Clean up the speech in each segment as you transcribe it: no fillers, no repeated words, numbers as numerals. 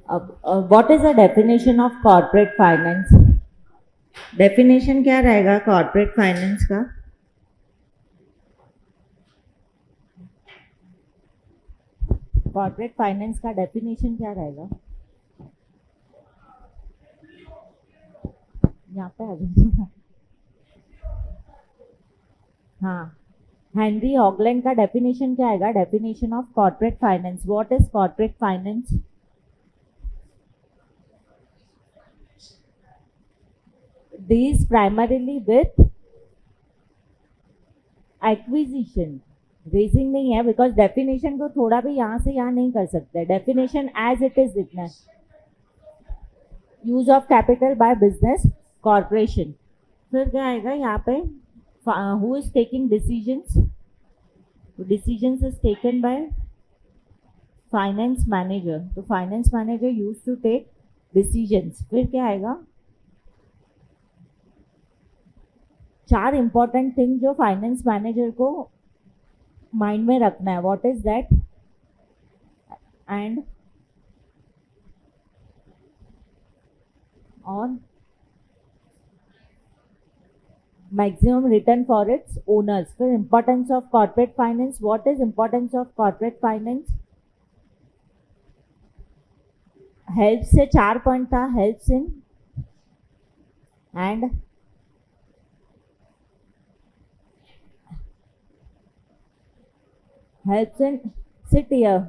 अब what is the definition of corporate finance? Definition क्या रहेगा कॉर्पोरेट फाइनेंस का? कॉर्पोरेट फाइनेंस का डेफिनेशन क्या रहेगा? यहाँ पे आ जाइए। हाँ, हेनरी हॉगलैंड का डेफिनेशन क्या आएगा? Definition of corporate finance, what is corporate finance? Deals primarily with acquisition. Raising नहीं है, बिकॉज डेफिनेशन को थोड़ा भी यहाँ से यहाँ नहीं कर सकते। डेफिनेशन एज इट इज लिखना है। Use of capital by business corporation. फिर क्या आएगा यहाँ पे? Who is taking decisions? Decisions is taken by finance manager. तो finance manager use to take decisions. फिर क्या आएगा? चार इंपॉर्टेंट थिंग जो फाइनेंस मैनेजर को माइंड में रखना है, व्हाट इज दैट? एंड और maximum return for its owners. फिर importance of corporate finance, what is importance of corporate finance? Help से 4 पॉइंट था, helps in and helps in sit here,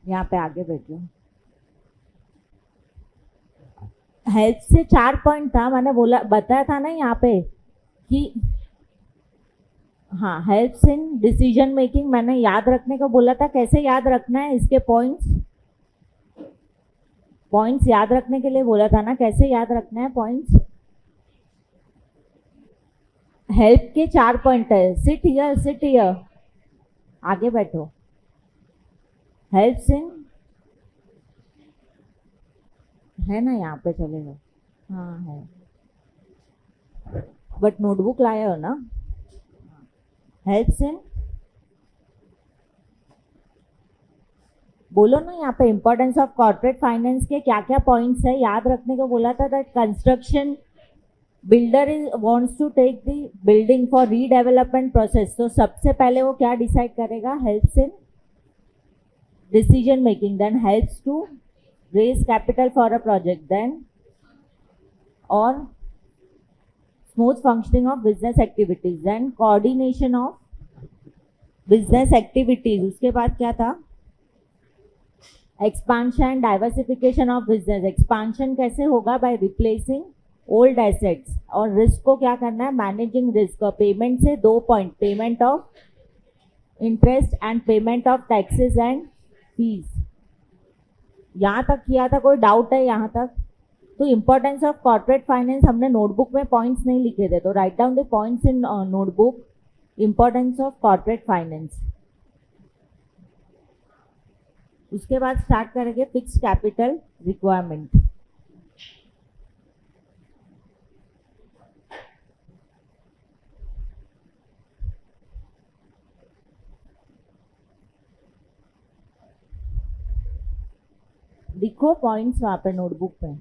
यहाँ पे आगे बैठो। हेल्प से 4 पॉइंट था, मैंने बोला बताया था ना यहाँ पे कि हाँ, हेल्प्स इन डिसीजन मेकिंग मैंने याद रखने को बोला था। कैसे याद रखना है इसके पॉइंट्स? पॉइंट्स याद रखने के लिए बोला था ना, कैसे याद रखना है पॉइंट्स? हेल्प के 4 पॉइंट है, सिट हियर, सिट हियर, आगे बैठो। हेल्प्स इन है ना, यहाँ पे चलेगा। हाँ है, बट नोटबुक लाए हो ना? हेल्प्स इन, बोलो ना यहाँ पे इंपॉर्टेंस ऑफ कॉर्पोरेट फाइनेंस के क्या क्या पॉइंट्स है याद रखने को बोला था। That construction builder is wants to take the building for redevelopment process. तो सबसे पहले वो क्या डिसाइड करेगा? Helps in decision making, then helps to raise capital for a project, then और smooth functioning of business activities, then coordination of business activities. उसके बाद क्या था? Expansion, diversification of business. Expansion कैसे होगा? By replacing old assets. और risk को क्या करना है? Managing risk. और पेमेंट से 2 point, payment of interest and payment of taxes and fees. यहाँ तक किया था, कोई डाउट है यहाँ तक? तो इंपॉर्टेंस ऑफ कॉर्पोरेट फाइनेंस हमने नोटबुक में पॉइंट्स नहीं लिखे थे, तो write down the points in notebook. Importance of corporate finance. उसके बाद स्टार्ट करेंगे फिक्स कैपिटल रिक्वायरमेंट। लिखो पॉइंट्स वहां पे नोटबुक में।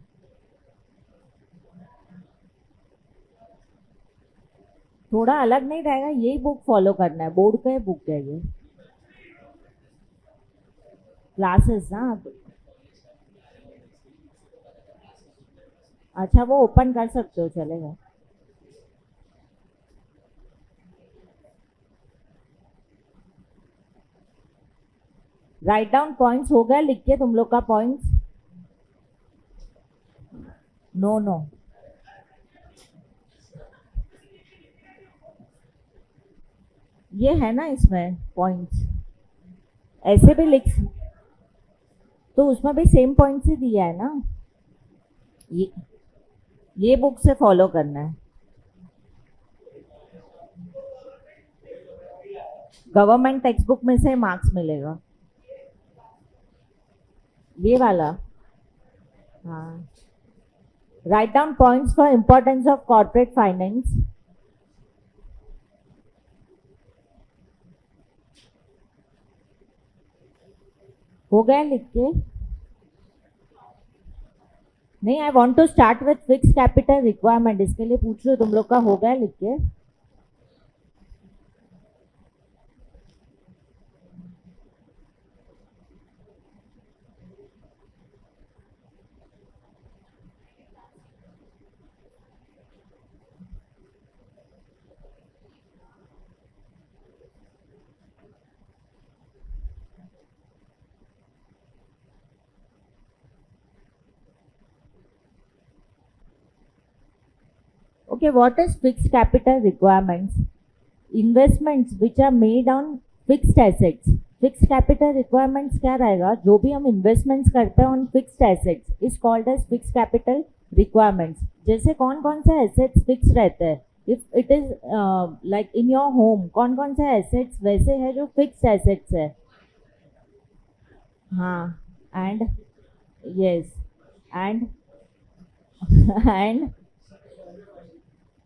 थोड़ा अलग नहीं रहेगा, यही बुक फॉलो करना है, बोर्ड का बुक है ये। क्लासेस ना, अच्छा वो ओपन कर सकते हो, चलेगा। राइट डाउन पॉइंट्स हो गया लिख के तुम लोग का पॉइंट्स? नो नो, ये है ना इसमें पॉइंट्स, ऐसे भी लिख, तो उसमें भी सेम पॉइंट्स ही दिया है ना। ये बुक से फॉलो करना है। गवर्नमेंट टेक्स्ट बुक में से मार्क्स मिलेगा, ये वाला। हाँ, write down points for importance of corporate finance. हो गया लिख के? नहीं, I want to start with fix capital requirement, इसके लिए पूछ रही हूँ तुम लोग का हो गया लिख के? Okay, what is fixed capital requirements? Investments which are made on fixed assets. Fixed capital requirements क्या रहेगा? जो भी हम investments करते हैं on fixed assets is called as fixed capital requirements. जैसे कौन कौन से assets fixed रहते हैं? If it is like in your home, कौन कौन से assets वैसे है जो fixed assets है? हाँ, and yes, and and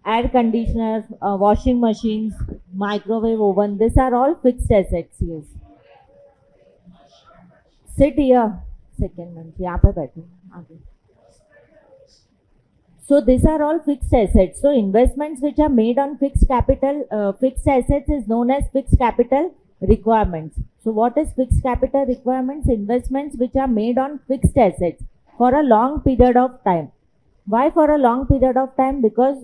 air conditioner, washing machines, microwave oven, these are all fixed assets. Yes. Sit here. Second month. यहाँ पे बैठो आगे. So these are all fixed assets. So investments which are made on fixed capital, fixed assets is known as fixed capital requirements. So what is fixed capital requirements? Investments which are made on fixed assets for a long period of time. Why for a long period of time? Because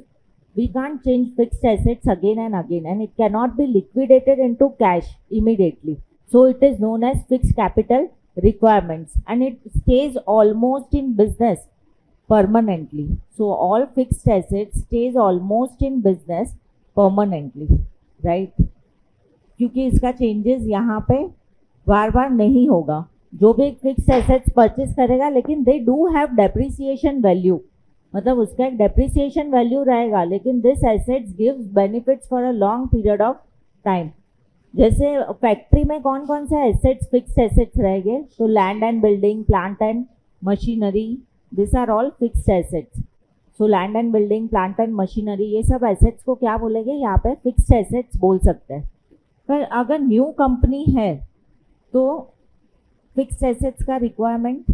we can't change fixed assets again and it cannot be liquidated into cash immediately. So it is known as fixed capital requirements and it stays almost in business permanently. So all fixed assets stays almost in business permanently, right? क्योंकि इसका changes यहाँ पे बार बार नहीं होगा. जो भी fix assets purchase करेगा लेकिन they do have depreciation value, मतलब उसका एक डेप्रिसिएशन वैल्यू रहेगा, लेकिन this assets gives benefits for a long period of time. जैसे फैक्ट्री में कौन कौन से एसेट्स फिक्स एसेट्स रहेंगे? तो land and building, plant and machinery, this are all fixed assets. So land and building, plant and machinery, ये सब assets को क्या बोलेंगे? यहाँ पे फिक्स्ड एसेट्स बोल सकते हैं. पर अगर न्यू कंपनी है तो फिक्स्ड एसेट्स का requirement,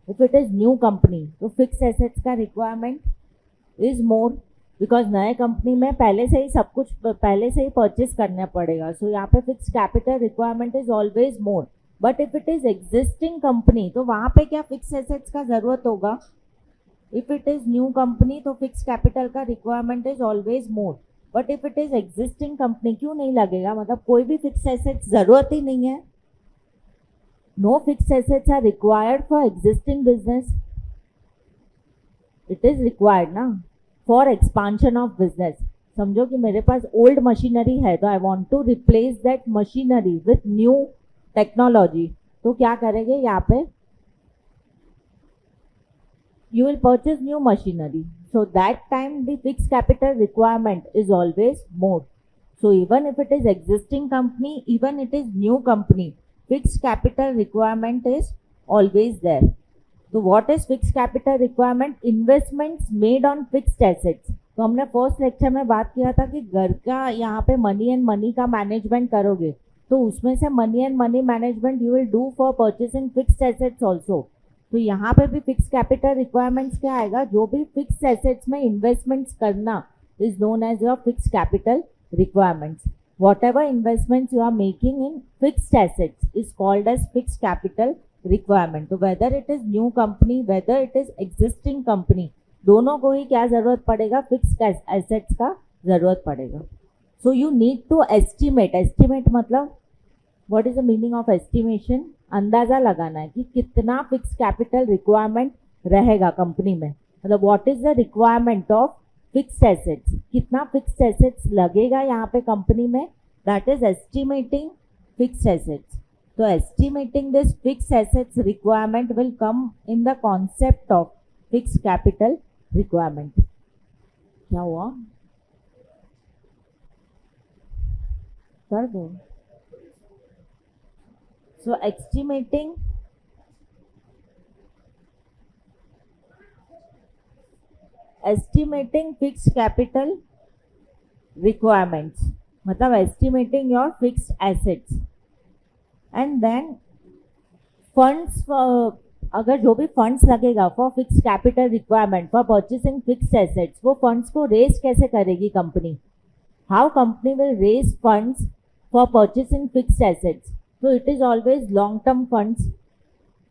if it is new company तो फिक्स एसेट्स का रिक्वायरमेंट इज मोर, बिकॉज नए कंपनी में पहले से ही सब कुछ पहले से ही परचेज करना पड़ेगा. सो यहाँ पे fix capital requirement is always more. But if it is existing company तो वहाँ पे क्या फिक्स एसेट्स का जरूरत होगा? If it is new company तो फिक्स कैपिटल का requirement is always more. But if it is existing company क्यों नहीं लगेगा? मतलब कोई भी फिक्स एसेट्स जरूरत ही नहीं है. No fixed assets are required for existing business. It is required ना for expansion of business. समझो कि मेरे पास ओल्ड मशीनरी है तो I want to replace that machinery with new technology. तो क्या करेंगे यहाँ पे? You will purchase new machinery. So that time the fixed capital requirement is always more. So even if it is existing company, even it is new company, fixed capital requirement is always there. So what is fixed capital requirement? Investments made on fixed assets. तो हमने first lecture में बात किया था कि घर का यहाँ पे मनी एंड मनी का मैनेजमेंट करोगे तो उसमें से money and money management you will do for purchasing fixed assets also. तो यहाँ पे भी फिक्स कैपिटल रिक्वायरमेंट्स क्या आएगा? जो भी फिक्स एसेट्स में इन्वेस्टमेंट्स करना is known as your fix capital requirements. Whatever investments you are making in fixed assets is called as fixed capital requirement. So whether it is new company, whether it is existing company, दोनों को ही क्या जरूरत पड़ेगा? Fixed assets का जरूरत पड़ेगा. So you need to estimate. Estimate मतलब what is the meaning of estimation? अंदाजा लगाना है कि कितना फिक्स कैपिटल रिक्वायरमेंट रहेगा कंपनी में. मतलब what is the requirement of fixed assets, कितना फिक्स्ड एसेट्स लगेगा यहाँ पे कंपनी में, that is estimating fixed assets. तो estimating this fixed assets requirement will come in the concept of fixed capital requirement. क्या हुआ? कर दो. सो estimating fixed capital requirements मतलब estimating your fixed assets and then funds अगर जो भी फंड्स लगेगा for fix capital requirement for purchasing fix assets, वो फंड्स को रेज कैसे करेगी company? How company will raise funds for purchasing fix assets? तो it is always long term funds.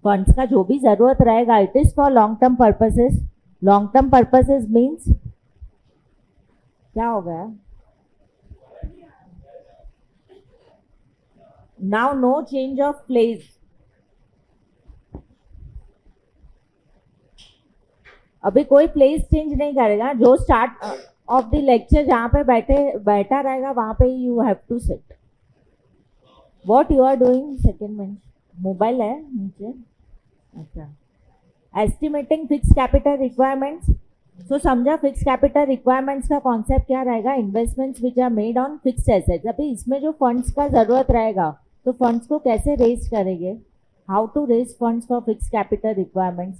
Funds का जो भी जरूरत रहेगा it is for long term purposes. Long term purposes means क्या हो गया? Now no change of place. अभी कोई प्लेस चेंज नहीं करेगा. जो स्टार्ट ऑफ द लेक्चर जहाँ पे बैठा रहेगा वहां पे you have to sit. What you are doing? Second में मोबाइल है नीचे. अच्छा, estimating fix capital requirements. So समझा फिक्स कैपिटल रिक्वायरमेंट्स का कॉन्सेप्ट क्या रहेगा? Investments which are made on fix assets. अभी इसमें जो फंड्स का जरूरत रहेगा तो फंड्स को कैसे रेज करेंगे? How to raise funds for fix capital requirements?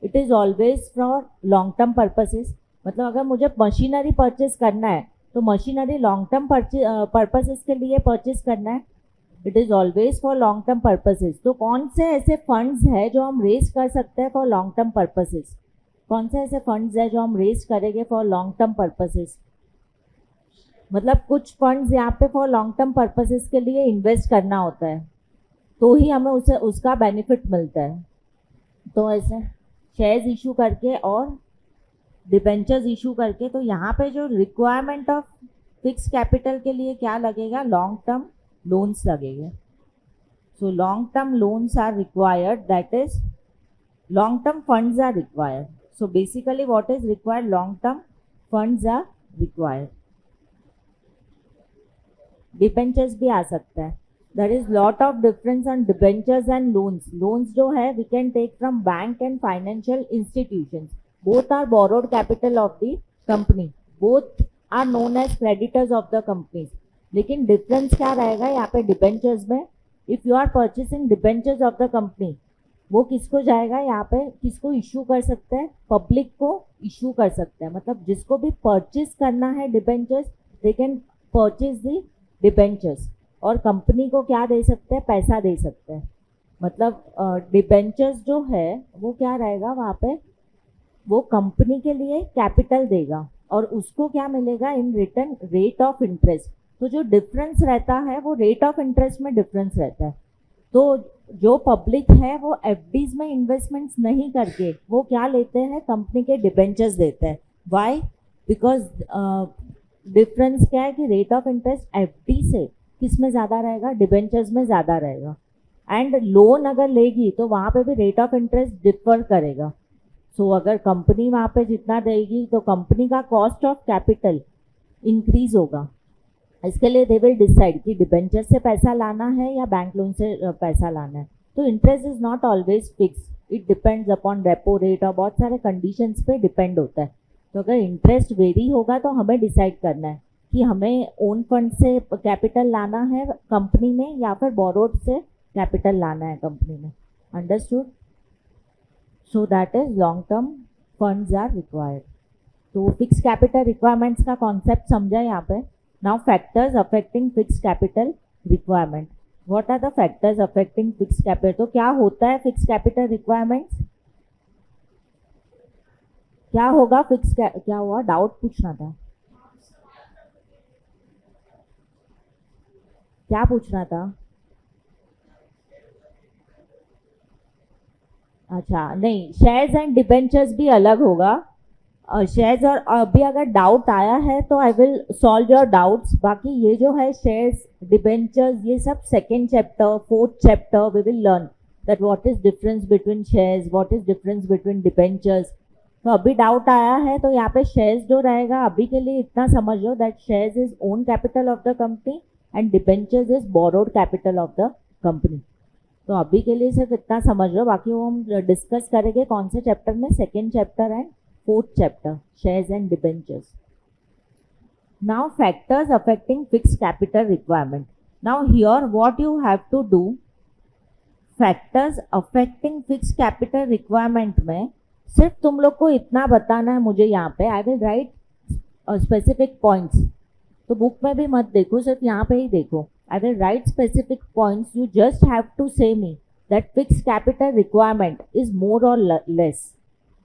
It is always for long term purposes. मतलब अगर मुझे मशीनरी परचेस करना है तो मशीनरी लॉन्ग टर्म पर्पसेस के लिए परचेस करना है. It is always for long term purposes. तो कौन से ऐसे फंड्स है जो हम रेज कर सकते हैं फॉर लॉन्ग टर्म पर्पसेस? कौन से ऐसे फंड्स है जो हम रेज करेंगे फॉर लॉन्ग टर्म पर्पसेस? मतलब कुछ फंड्स यहाँ पे फॉर लॉन्ग टर्म पर्पसेस के लिए इन्वेस्ट करना होता है तो ही हमें उसका बेनिफिट मिलता है. तो ऐसे शेयर्स इशू करके और डिबेंचर्स इशू करके. तो यहाँ पे जो रिक्वायरमेंट ऑफ फिक्स कैपिटल के लिए क्या लगेगा? लॉन्ग टर्म लोन्स लगेंगे. So long term loans are required, that is long term funds are required. So basically what is required? Long term funds are required. Debentures भी आ सकता है. There is lot of difference on debentures and loans. Loans जो है we can take from bank and financial institutions. Both are borrowed capital of the company. Both are known as creditors of the companies. लेकिन difference क्या रहेगा यहाँ पे debentures में? If you are purchasing debentures of the company, वो किसको जाएगा? यहाँ पे किसको इशू कर सकते हैं? पब्लिक को इशू कर सकते हैं. मतलब जिसको भी परचेज करना है debentures, they can purchase the debentures. और कंपनी को क्या दे सकते हैं? पैसा दे सकते हैं. मतलब डिबेंचर्स जो है वो क्या रहेगा वहाँ पे? वो कंपनी के लिए कैपिटल देगा और उसको क्या मिलेगा? In return rate of interest. तो जो डिफरेंस रहता है वो रेट ऑफ इंटरेस्ट में डिफरेंस रहता है. तो जो पब्लिक है वो एफडीज में इन्वेस्टमेंट्स नहीं करके वो क्या लेते हैं? कंपनी के डिबेंचर्स देते हैं. वाई? बिकॉज डिफरेंस क्या है कि रेट ऑफ इंटरेस्ट एफडी से किस में ज़्यादा रहेगा? डिबेंचर्स में ज़्यादा रहेगा. एंड लोन अगर लेगी तो वहाँ पे भी रेट ऑफ इंटरेस्ट डिफर करेगा. सो अगर कंपनी वहाँ पे जितना देगी तो कंपनी का कॉस्ट ऑफ कैपिटल इंक्रीज होगा. इसके लिए दे विल डिसाइड कि डिबेंचर से पैसा लाना है या बैंक लोन से पैसा लाना है. तो interest is not always fix. It depends upon repo rate और बहुत सारे कंडीशंस पे डिपेंड होता है. तो अगर इंटरेस्ट वेरी होगा तो हमें डिसाइड करना है कि हमें ओन फंड से कैपिटल लाना है कंपनी में या फिर बोरोड से कैपिटल लाना है कंपनी में. Understood? So that is long term funds are required. तो फिक्स कैपिटल रिक्वायरमेंट्स का कॉन्सेप्ट समझा यहाँ पे. Now factors affecting fix capital requirement. What are the factors affecting fix capital? तो क्या होता है फिक्स कैपिटल रिक्वायरमेंट्स? क्या होगा फिक्स? क्या हुआ? डाउट पूछना था. क्या पूछना था? अच्छा नहीं, शेयर्स एंड डिबेंचर्स भी अलग होगा. शेयर्स और अभी अगर डाउट आया है तो I will solve your doubts. बाकी ये जो है शेयर्स डिबेंचर्स ये सब second chapter fourth chapter we will learn that what is difference between shares, what is difference between debentures. तो अभी डाउट आया है तो यहाँ पे शेयर्स जो रहेगा अभी के लिए इतना समझ लो that shares is own capital of the company and debentures is borrowed capital of the company. तो अभी के लिए सिर्फ इतना समझ लो. बाकी वो हम डिस्कस करेंगे कौन से चैप्टर में? Second chapter and fourth chapter, shares and debentures. Now factors affecting fix capital requirement. Now here what you have to do, factors affecting fix capital requirement में सिर्फ तुम लोग को इतना बताना है मुझे यहाँ पे. I will write specific points. तो बुक में भी मत देखो, सिर्फ यहाँ पे ही देखो. I will write specific points. You just have to say me that fixed capital requirement is more or less.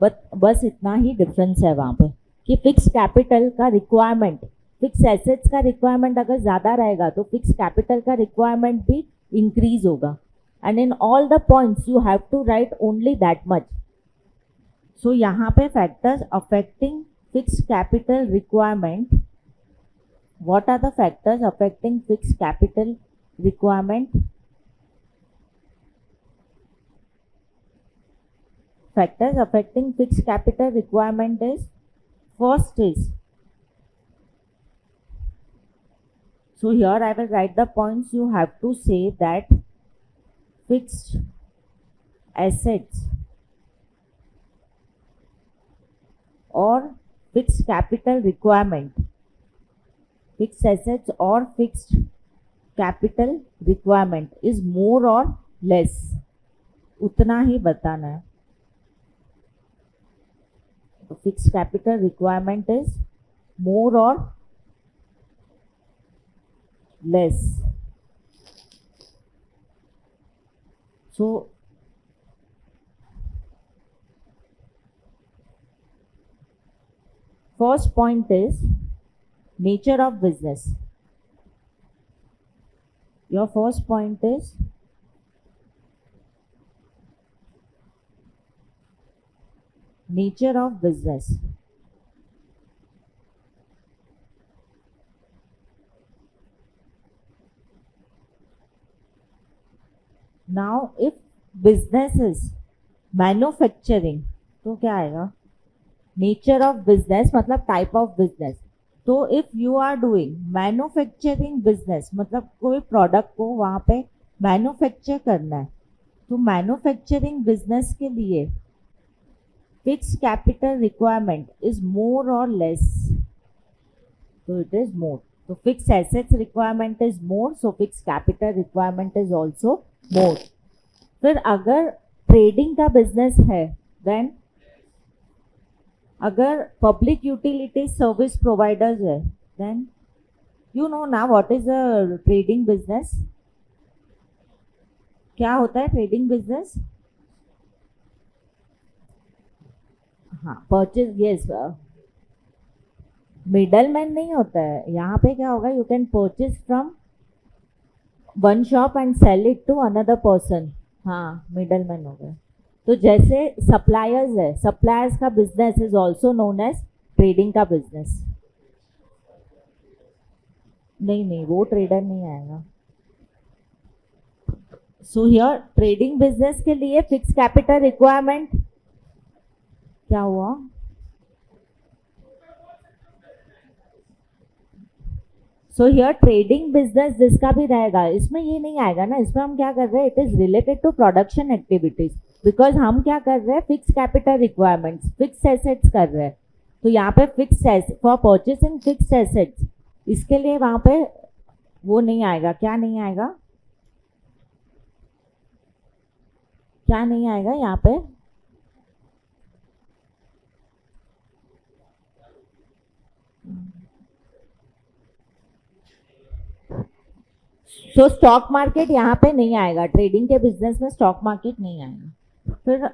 बस इतना ही डिफरेंस है वहाँ पे कि फिक्स कैपिटल का रिक्वायरमेंट, फिक्स एसेट्स का रिक्वायरमेंट अगर ज़्यादा रहेगा तो फिक्स कैपिटल का रिक्वायरमेंट भी इंक्रीज होगा. And in all the points you have to write only that much. So यहाँ पे factors affecting fix capital requirement. What are the factors affecting fixed capital requirement? Factors affecting fixed capital requirement is, first is, so here I will write the points. You have to say that fixed assets or fixed capital requirement, fixed assets or fixed capital requirement is more or less. उतना ही बताना है. तो fixed capital requirement is more or less. So first point is nature of business. Your first point is nature of business. Now if business is manufacturing तो क्या आएगा? Nature of business मतलब type of business. तो if you are doing manufacturing business मतलब कोई product को वहाँ पे मैन्युफैक्चर करना है, तो मैन्युफैक्चरिंग बिजनेस के लिए fix capital requirement is more और लेस. तो इट इज मोर. तो fix assets requirement is more, so fix capital requirement is also more. फिर अगर ट्रेडिंग का बिजनेस है, देन अगर पब्लिक यूटिलिटी सर्विस प्रोवाइडर्स है, देन यू नो ना what is a trading business. क्या होता है ट्रेडिंग बिजनेस? हाँ, परचेज. यस, मिडल मैन नहीं होता है यहाँ पे. क्या होगा? You can purchase from one shop and sell it to another person. हाँ, मिडल मैन हो गया. तो जैसे सप्लायर्स है, सप्लायर्स का business is also known as trading का बिजनेस. नहीं, वो ट्रेडर नहीं आएगा. सो हियर ट्रेडिंग बिजनेस के लिए फिक्स कैपिटल रिक्वायरमेंट क्या हुआ? सो हियर ट्रेडिंग बिजनेस जिसका भी रहेगा, इसमें ये नहीं आएगा ना. इसमें हम क्या कर रहे हैं? It is related to production activities. Because हम क्या कर रहे हैं? Fix capital requirements, fix assets कर रहे हैं. तो यहाँ पे fix for purchasing fix assets, इसके लिए वहाँ पे वो नहीं आएगा. क्या नहीं आएगा? क्या नहीं आएगा यहाँ पे? तो स्टॉक मार्केट यहाँ पे नहीं आएगा. ट्रेडिंग के बिजनेस में स्टॉक मार्केट नहीं आएगा. फिर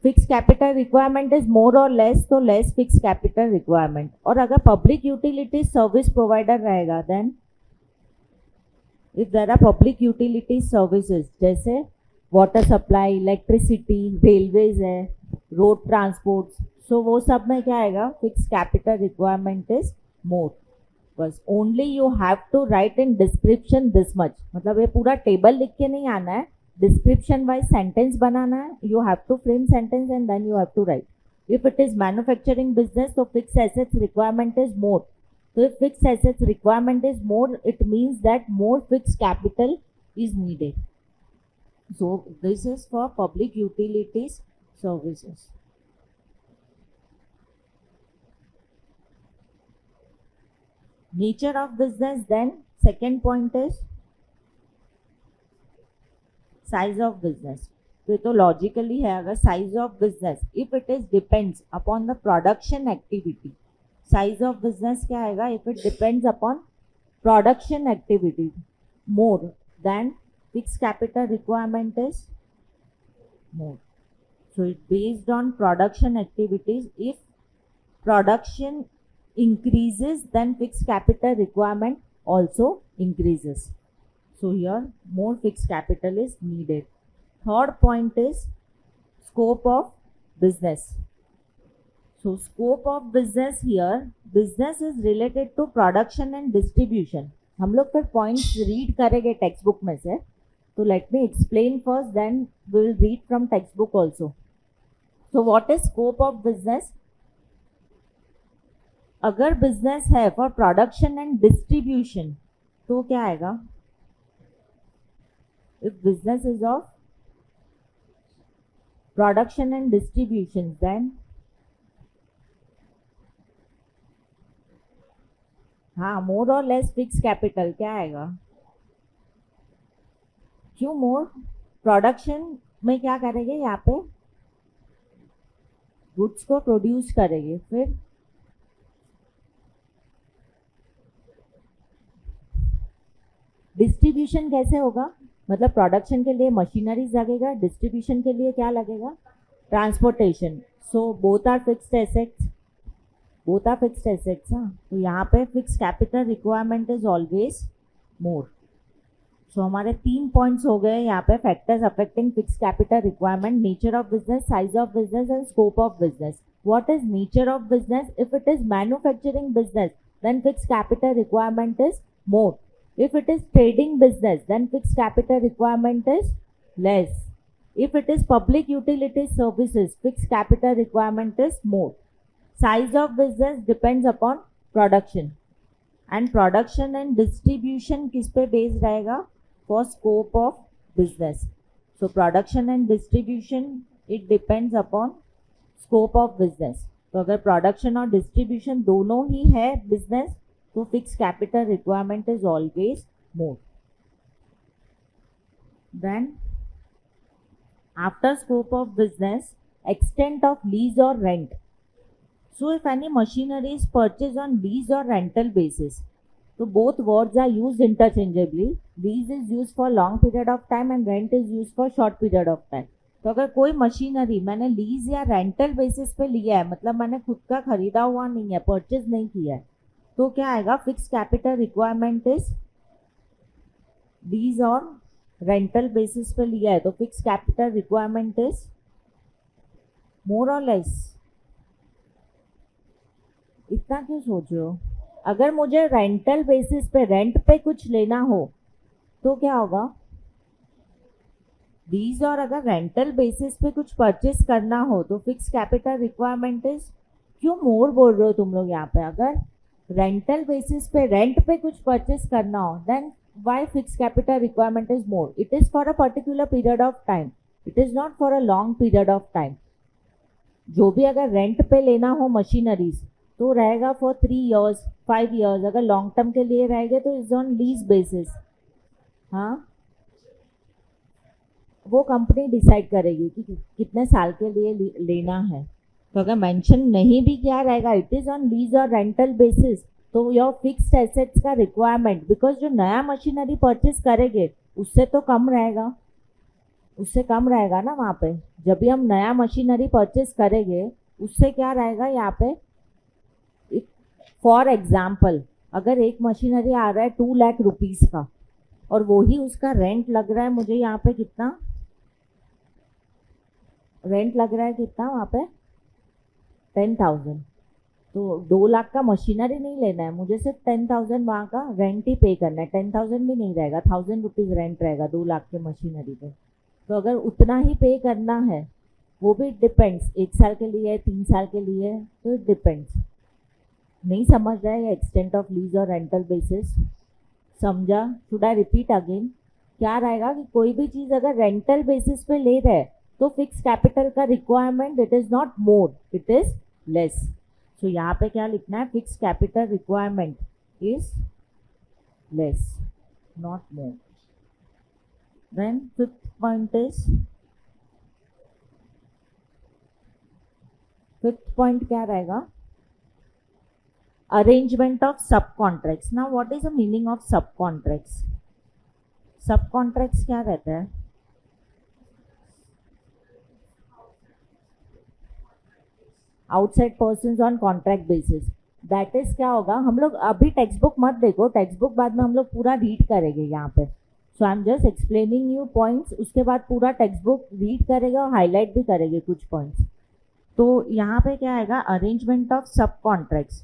fix capital requirement is more और लेस, तो लेस फिक्स कैपिटल रिक्वायरमेंट. और अगर पब्लिक यूटिलिटी सर्विस प्रोवाइडर रहेगा, then if there are public utility services जैसे वाटर सप्लाई, इलेक्ट्रिसिटी, रेलवेज है, रोड ट्रांसपोर्ट, सो वो सब में क्या आएगा? Fix capital requirement is more. बस only you have to write in description this much. मतलब ये पूरा टेबल लिख के नहीं आना है, डिस्क्रिप्शन वाइज सेंटेंस बनाना है. You have to frame sentence and then you have to write. If it is manufacturing business तो fix assets requirement is more. तो if fix assets requirement is more, it means that more fix capital is needed. So this is for public utilities services. Nature of business, then second point is size of business. तो ये तो logically है. अगर size of business, if it is depends upon the production activity, size of business क्या आएगा? If it depends upon production activity more than fix capital requirement is more. So it's based on production activities. If production increases, then fixed capital requirement also increases. So here more fixed capital is needed. Third point is scope of business. So scope of business here, business is related to production and distribution. हम लोग फिर points read करेंगे textbook में से. So let me explain first, then we will read from textbook also. So what is scope of business? अगर business है for production and distribution, तो क्या आएगा? If business is of production and distribution, then हाँ मोर और less fix capital क्या आएगा? क्यों मोर? प्रोडक्शन में क्या करेंगे? यहाँ पे गुड्स को प्रोड्यूस करेंगे, फिर डिस्ट्रीब्यूशन कैसे होगा? मतलब प्रोडक्शन के लिए मशीनरीज लगेगा, डिस्ट्रीब्यूशन के लिए क्या लगेगा? Transportation. So both are fixed assets. Both are fixed assets. हाँ, तो यहाँ पे fix capital requirement is always more. So हमारे 3 पॉइंट्स हो गए यहाँ पे. Factors affecting fix capital requirement, nature of business, size of business and scope of business. What is nature of business? If it is manufacturing business, then fix capital requirement is more. If it is trading business, then fixed capital requirement is less. If it is public utility services, fixed capital requirement is more. Size of business depends upon production. And production and distribution किस पे based रहेगा? For scope of business. So production and distribution, it depends upon scope of business. तो अगर production और distribution दोनों ही है business, तो fixed capital requirement is always more. Then after scope of business, extent of lease or rent. So if any machinery is purchased on lease or rental basis, so both words are used interchangeably. Lease is used for long period of time and rent is used for short period of time. तो अगर कोई machinery मैंने lease या rental basis पे लिया है, मतलब मैंने खुद का खरीदा हुआ नहीं है, परचेज नहीं किया है, तो क्या आएगा? Fix capital requirement is lease और रेंटल बेसिस पे लिया है, तो fix capital requirement is more और लेस. इतना क्यों सोच रहे हो? अगर मुझे रेंटल बेसिस पे रेंट पे कुछ लेना हो तो क्या होगा? लीज. और अगर रेंटल बेसिस पे कुछ परचेस करना हो तो फिक्स कैपिटल रिक्वायरमेंट इज, क्यों मोर बोल रहे हो तुम लोग यहाँ पे? अगर रेंटल बेसिस पे रेंट पे कुछ परचेस करना हो, then why fix capital requirement is more? It is for a particular period of time, it is not for a long period of time. जो भी अगर रेंट पे लेना हो मशीनरीज तो रहेगा फॉर 3 years 5 years. अगर लॉन्ग टर्म के लिए रहेंगे तो इज ऑन लीज बेसिस. हाँ, वो कंपनी डिसाइड करेगी कि कितने साल के लिए लेना है. तो अगर मेंशन नहीं भी क्या रहेगा, इट इज ऑन लीज और रेंटल बेसिस, तो योर फिक्स्ड एसेट्स का रिक्वायरमेंट, बिकॉज जो नया मशीनरी परचेस करेंगे उससे तो कम रहेगा, उससे कम रहेगा ना वहाँ पे. जब भी हम नया मशीनरी परचेस करेंगे उससे क्या रहेगा यहाँ पे? फॉर एग्जाम्पल, अगर एक मशीनरी आ रहा है 2 लाख रुपीज़ का और वही उसका रेंट लग रहा है मुझे यहाँ पे कितना? रेंट लग रहा है कितना वहाँ पे? 10,000. तो 2 लाख का मशीनरी नहीं लेना है मुझे, सिर्फ 10,000 वहाँ का रेंट ही पे करना है. 10,000 भी नहीं रहेगा, 1,000 रुपीज़ रेंट रहेगा 2 लाख के मशीनरी पे. तो अगर उतना ही पे करना है, वो भी डिपेंड्स, 1 साल के लिए है, 3 साल के लिए है, तो इट डिपेंड्स. नहीं समझ रहा है एक्सटेंट ऑफ लीज और रेंटल बेसिस? समझा? Should I repeat again? क्या रहेगा कि कोई भी चीज़ अगर रेंटल बेसिस पे ले रहे तो फिक्स कैपिटल का requirement, it is not more, it is less. So यहाँ पे क्या लिखना है? Fix capital requirement is less, not more. Then fifth point is, fifth point क्या रहेगा? अरेंजमेंट ऑफ सब contracts. Now what is the meaning of सब contracts? Subcontracts क्या रहता है? Outside persons on contract basis, that is क्या होगा, हम लोग अभी टेक्स्ट बुक मत देखो, टेक्स्ट बुक बाद में हम लोग पूरा रीड करेंगे यहाँ पे, so I am just explaining you points, उसके बाद पूरा टेक्स्ट बुक रीड करेंगे और हाईलाइट भी करेंगे कुछ पॉइंट्स। तो यहाँ पे क्या आएगा, अरेंजमेंट ऑफ सब कॉन्ट्रैक्ट्स।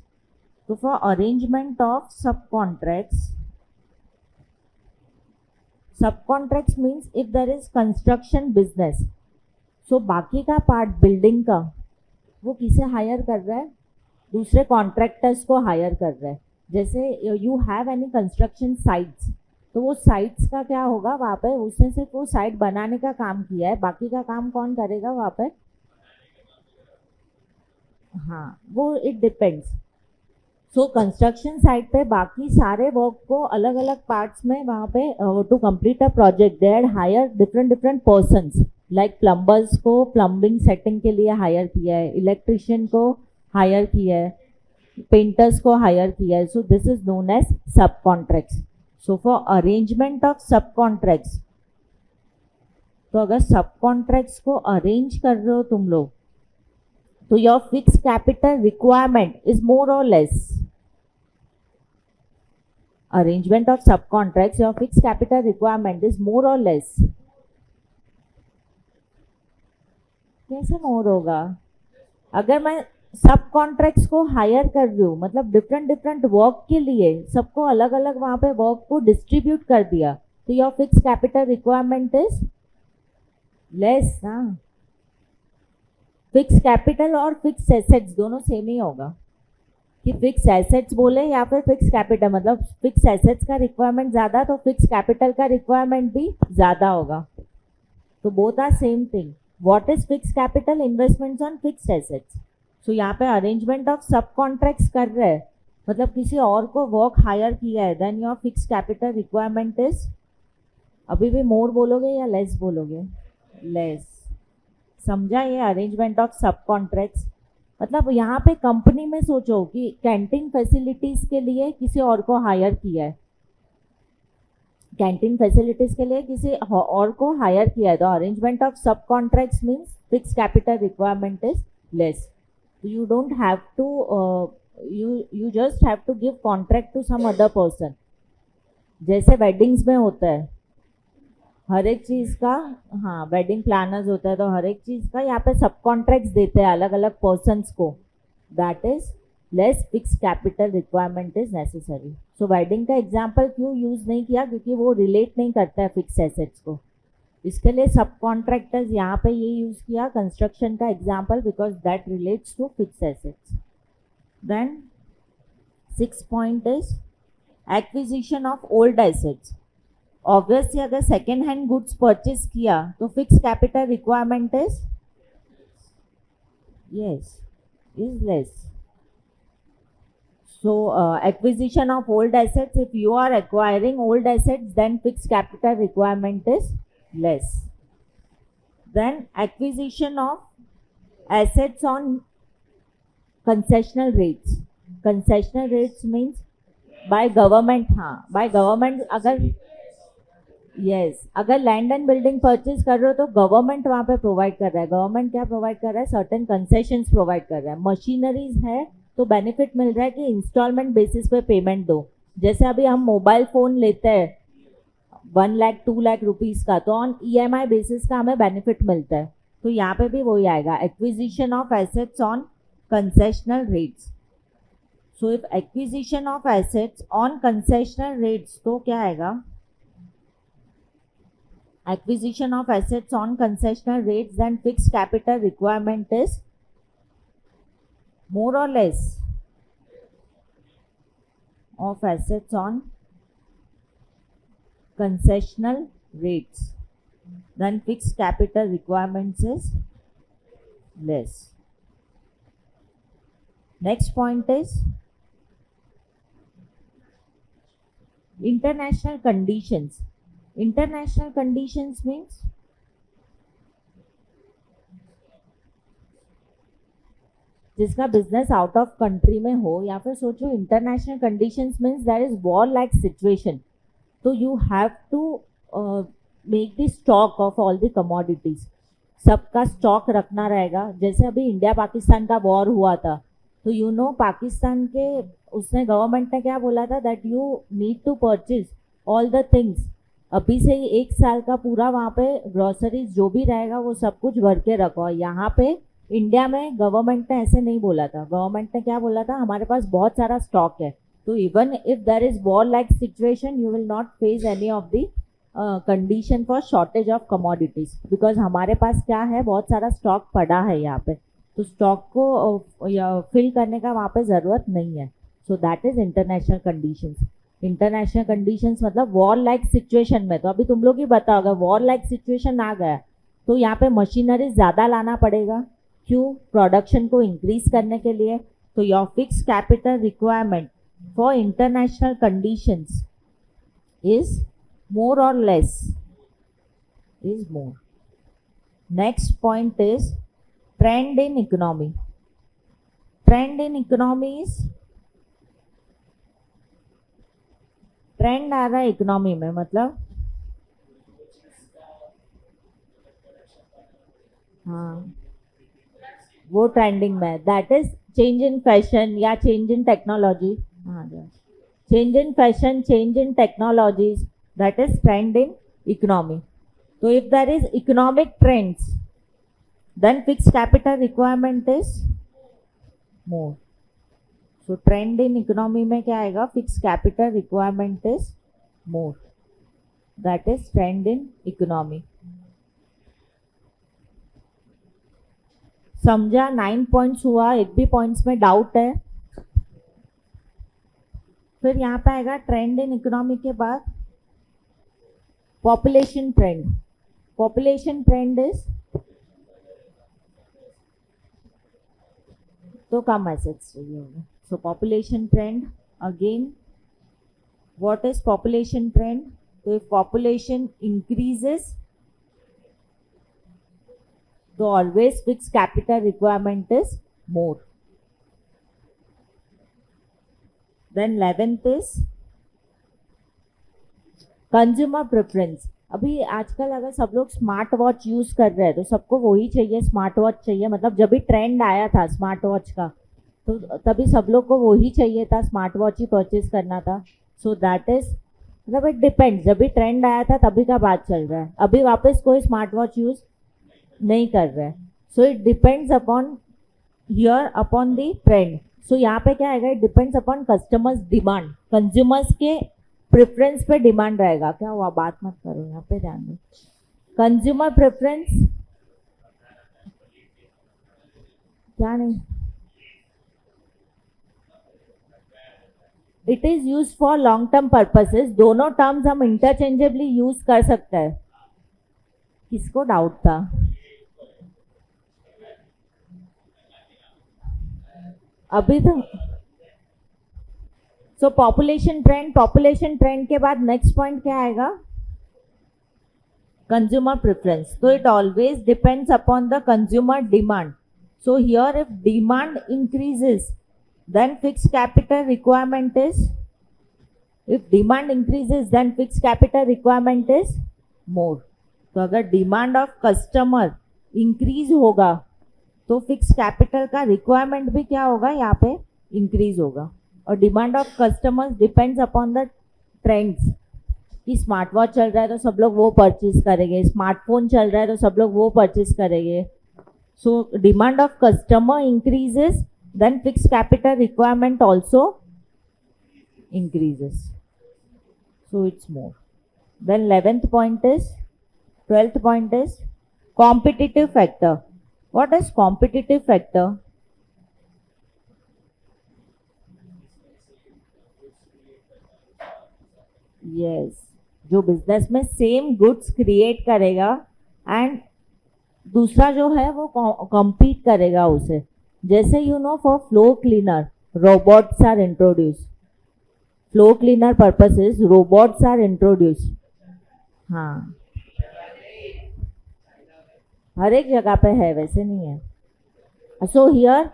तो फॉर अरेंजमेंट ऑफ सब कॉन्ट्रैक्ट्स, सब contracts means if there is construction business, so बाकी का पार्ट बिल्डिंग का वो किसे हायर कर रहा है, दूसरे कॉन्ट्रैक्टर्स को हायर कर रहा है। जैसे you have any construction sites, तो वो साइट्स का क्या होगा, वहाँ पे उसने सिर्फ वो साइट बनाने का काम किया है, बाकी का काम कौन करेगा वहाँ पे, हाँ वो it depends. So construction site पे बाकी सारे वर्क को अलग अलग पार्ट्स में वहाँ पे to complete a project they hire different different persons, like plumbers को प्लम्बिंग सेटिंग के लिए हायर किया है, इलेक्ट्रिशियन को हायर किया है, पेंटर्स को हायर किया है, so this is known as subcontracts. So for arrangement of सब कॉन्ट्रैक्ट्स, तो अगर सब कॉन्ट्रैक्ट्स को अरेंज कर रहे हो तुम लोग, तो your fix capital requirement is more और less, arrangement of subcontracts, your fixed capital requirement is more or less. कैसे मोर होगा, अगर मैं सब कॉन्ट्रैक्ट्स को हायर कर रही हूँ, मतलब डिफरेंट डिफरेंट वर्क के लिए सबको अलग अलग वहाँ पे वर्क को डिस्ट्रीब्यूट कर दिया, तो your fix capital requirement is less ना। फिक्स कैपिटल और फिक्स एसेट्स दोनों सेम ही होगा, कि फिक्स एसेट्स बोले या फिर फिक्स कैपिटल, मतलब फिक्स एसेट्स का रिक्वायरमेंट ज़्यादा तो फिक्स कैपिटल का रिक्वायरमेंट भी ज़्यादा होगा, तो both are same thing. What is fix capital, investments on fix assets. So यहाँ पे अरेंजमेंट ऑफ सब कॉन्ट्रैक्ट्स कर रहे हैं, मतलब किसी और को वर्क हायर किया है, then your fix capital requirement is, अभी भी मोर बोलोगे या लेस बोलोगे, लेस। समझा ये अरेंजमेंट ऑफ सब कॉन्ट्रैक्ट्स, मतलब यहाँ पे कंपनी में सोचो कि कैंटीन फैसिलिटीज के लिए किसी और को हायर किया है, कैंटीन फैसिलिटीज के लिए किसी और को हायर किया है, तो अरेंजमेंट ऑफ सब contracts means fix capital requirement is less. You don't have to, you just have to give contract to some other person, जैसे वेडिंग्स में होता है हर एक चीज़ का, हाँ वेडिंग प्लानर्स होता है, तो हर एक चीज़ का यहाँ पे सब कॉन्ट्रैक्ट्स देते हैं अलग अलग पर्सन्स को, that is less fix capital requirement is necessary. So wedding का एग्जांपल क्यों यूज़ नहीं किया, क्योंकि वो रिलेट नहीं करता है फिक्स एसेट्स को, इसके लिए सब कॉन्ट्रैक्टर्स यहाँ पे ये यूज़ किया कंस्ट्रक्शन का example, because that relates to fix assets. Then 6 point is acquisition of old assets. Obviously अगर सेकेंड हैंड गुड्स परचेज किया तो fix capital requirement is yes is less. So acquisition of old assets, if you are acquiring old assets, then fixed capital requirement is less. Then acquisition of assets on concessional rates. Concessional rates means by government, हाँ by government, अगर yes अगर land and building purchase कर रहे हो तो government वहाँ पे provide कर रहा है। गवर्नमेंट क्या प्रोवाइड कर रहा है, सर्टेन कंसेशंस प्रोवाइड कर रहा है। मशीनरीज है तो बेनिफिट मिल रहा है कि इंस्टॉलमेंट बेसिस पे पेमेंट दो। जैसे अभी हम मोबाइल फ़ोन लेते हैं 1 लाख 2 लाख रुपीज़ का, तो ऑन EMI बेसिस का हमें बेनिफिट मिलता है। तो यहाँ पे भी वही आएगा, acquisition of assets on concessional rates. So if acquisition of assets on concessional rates, तो क्या आएगा, acquisition of assets on concessional rates, then fixed capital requirement is more or less of assets on concessional rates, then fixed capital requirements is less. Next point is international conditions. International conditions means जिसका business out of country में हो, या फिर सोचो international conditions means that is war like situation, तो you have to make the stock of all the commodities. सबका stock रखना रहेगा। जैसे अभी इंडिया पाकिस्तान का वॉर हुआ था, तो यू नो पाकिस्तान के उसने गवर्नमेंट ने क्या बोला था, that you need to purchase all the things. अभी से ही 1 साल का पूरा वहाँ पे ग्रोसरीज जो भी रहेगा वो सब कुछ भर के रखो। यहाँ पे इंडिया में गवर्नमेंट ने ऐसे नहीं बोला था। गवर्नमेंट ने क्या बोला था, हमारे पास बहुत सारा स्टॉक है, तो even if there is war like situation you will not face any of the condition for shortage of commodities, because हमारे पास क्या है, बहुत सारा स्टॉक पड़ा है यहाँ पे, तो स्टॉक को फिल करने का वहाँ पे ज़रूरत नहीं है। सो that is international conditions. International conditions मतलब वॉर लाइक सिचुएशन में, तो अभी तुम लोग ही बताओ, अगर वॉर लाइक सिचुएशन आ गया तो यहाँ पे मशीनरी ज़्यादा लाना पड़ेगा। क्यों? प्रोडक्शन को इंक्रीज करने के लिए। तो your fix capital requirement for international conditions is more or less, is more. Next point is trend in economy. Trend in economy is trend आ रहा है इकोनॉमी में, मतलब हाँ वो ट्रेंडिंग में, that is change in fashion या change in technology. हाँ, change in fashion, change in technologies, that is trend in economy. So if there is economic trends, then fixed capital requirement is more. So trend in economy में क्या आएगा, fixed capital requirement is more. That is trend in economy. समझा? 9 points हुआ। एक भी points में doubt है? फिर यहाँ पे आएगा ट्रेंड इन इकोनॉमी के बाद population trend. Population trend is तो कम assets चाहिए होगा। So population trend again, what is population trend? तो if population increases तो always fixed capital requirement is more. Then 11th is consumer preference. अभी आजकल अगर सब लोग स्मार्ट वॉच यूज़ कर रहे हैं तो सबको वही चाहिए, स्मार्ट वॉच चाहिए। मतलब जब भी ट्रेंड आया था स्मार्ट वॉच का, तो तभी सब लोग को वही चाहिए था, स्मार्ट वॉच ही परचेज करना था। सो दैट इज, मतलब इट डिपेंड्स। जब भी ट्रेंड आया था तभी का बात चल रहा है, अभी वापस कोई स्मार्ट वॉच यूज़ नहीं कर रहा है। So it depends upon here upon the trend. So यहाँ पे क्या आएगा, it depends upon customers demand, consumers के प्रेफरेंस पे डिमांड रहेगा। क्या हुआ, बात मत करो, यहाँ पे ध्यान दो। कंज्यूमर प्रेफरेंस क्या नहीं, it is use for long term purposes. दोनों टर्म्स हम इंटरचेंजेबली यूज कर सकते हैं। किसको डाउट था? अभी तो सो पॉपुलेशन ट्रेंड के बाद नेक्स्ट पॉइंट क्या आएगा, कंज्यूमर प्रेफरेंस। तो it always depends upon the consumer demand. So here if demand increases then fixed capital requirement is, if demand increases then fixed capital requirement is more. तो अगर demand of customer increase होगा तो fix capital का requirement भी क्या होगा, यहाँ पे इंक्रीज होगा। और demand of customers depends upon the trends, कि स्मार्ट वॉच चल रहा है तो सब लोग वो परचेज करेंगे, स्मार्टफोन चल रहा है तो सब लोग वो परचेज करेंगे। So demand of customer increases then fixed capital requirement also increases, so it's more. Then 12th point is competitive factor. What is competitive factor? Yes, जो बिजनेस में सेम गुड्स क्रिएट करेगा एंड दूसरा जो है वो compete करेगा उसे। जैसे you know for floor cleaner robots are introduce, floor cleaner purposes robots are introduce. हाँ, हर एक जगह पे है, वैसे नहीं है। सो हियर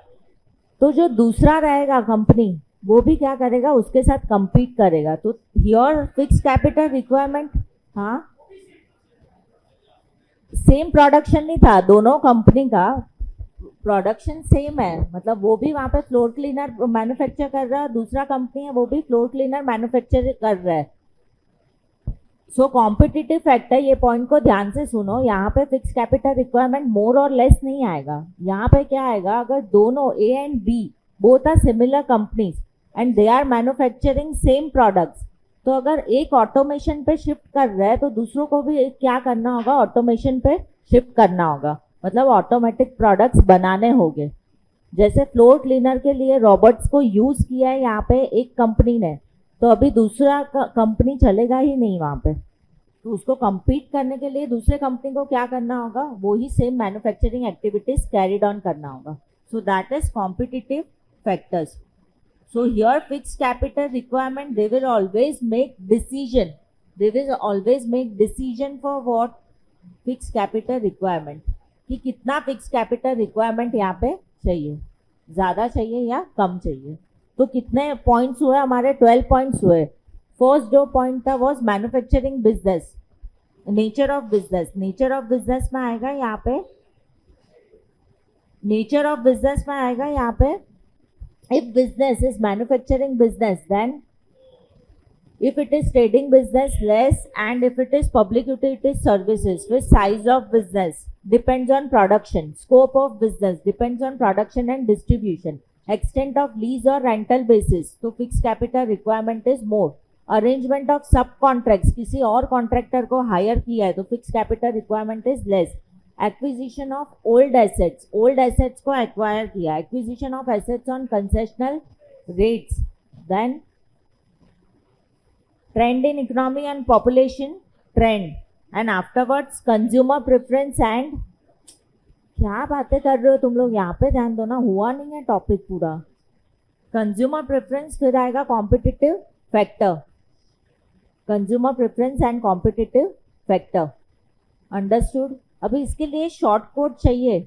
तो जो दूसरा रहेगा कंपनी वो भी क्या करेगा, उसके साथ compete करेगा। तो हियर फिक्स कैपिटल रिक्वायरमेंट, हाँ सेम प्रोडक्शन नहीं था, दोनों कंपनी का प्रोडक्शन सेम है, मतलब वो भी वहाँ पे फ्लोर क्लीनर मैन्युफैक्चर कर रहा है, दूसरा कंपनी है वो भी फ्लोर क्लीनर मैन्युफैक्चर कर रहा है। सो कॉम्पिटिटिव फैक्टर, ये पॉइंट को ध्यान से सुनो, यहाँ पे फिक्स कैपिटल रिक्वायरमेंट मोर और लेस नहीं आएगा। यहाँ पे क्या आएगा, अगर दोनों A and B both are similar companies and they are manufacturing same products, तो अगर एक ऑटोमेशन पे शिफ्ट कर रहा है तो दूसरों को भी क्या करना होगा, ऑटोमेशन पे शिफ्ट करना होगा, मतलब ऑटोमेटिक प्रोडक्ट्स बनाने होंगे। जैसे फ्लोर क्लीनर के लिए रोबोट्स को यूज किया है यहाँ पे एक कंपनी ने, तो अभी दूसरा कंपनी चलेगा ही नहीं वहाँ पे, तो उसको compete करने के लिए दूसरे कंपनी को क्या करना होगा, वो ही same manufacturing activities carried on करना होगा। So that is competitive factors. So here fixed capital requirement, they will always make decision. They will always make decision for what? Fixed capital requirement. कि कितना fixed capital requirement यहाँ पे चाहिए, ज़्यादा चाहिए या कम चाहिए। तो कितने पॉइंट्स हुए हमारे, 12 पॉइंट्स हुए। फर्स्ट जो पॉइंट था was manufacturing business, nature of business. Nature of business में आएगा यहाँ पे, नेचर ऑफ बिजनेस में आएगा यहाँ पे, if business is manufacturing business, then if it is trading business, less, and if it is public utilities services, with size of business depends on production, scope of business depends on production and distribution, extent of lease or rental basis, so fixed capital requirement is more. Arrangement of subcontracts, किसी और contractor को hire किया है तो fix capital requirement is less. Acquisition of old assets, old assets को acquire किया, acquisition of assets on concessional rates, then trend in economy and population trend, and afterwards consumer preference and, क्या बातें कर रहे हो तुम लोग, यहाँ पे ध्यान दो ना, हुआ नहीं है टॉपिक पूरा। कंज्यूमर प्रेफरेंस, फिर आएगा competitive factor, consumer preference and competitive factor, understood. अभी इसके लिए शॉर्ट कोड चाहिए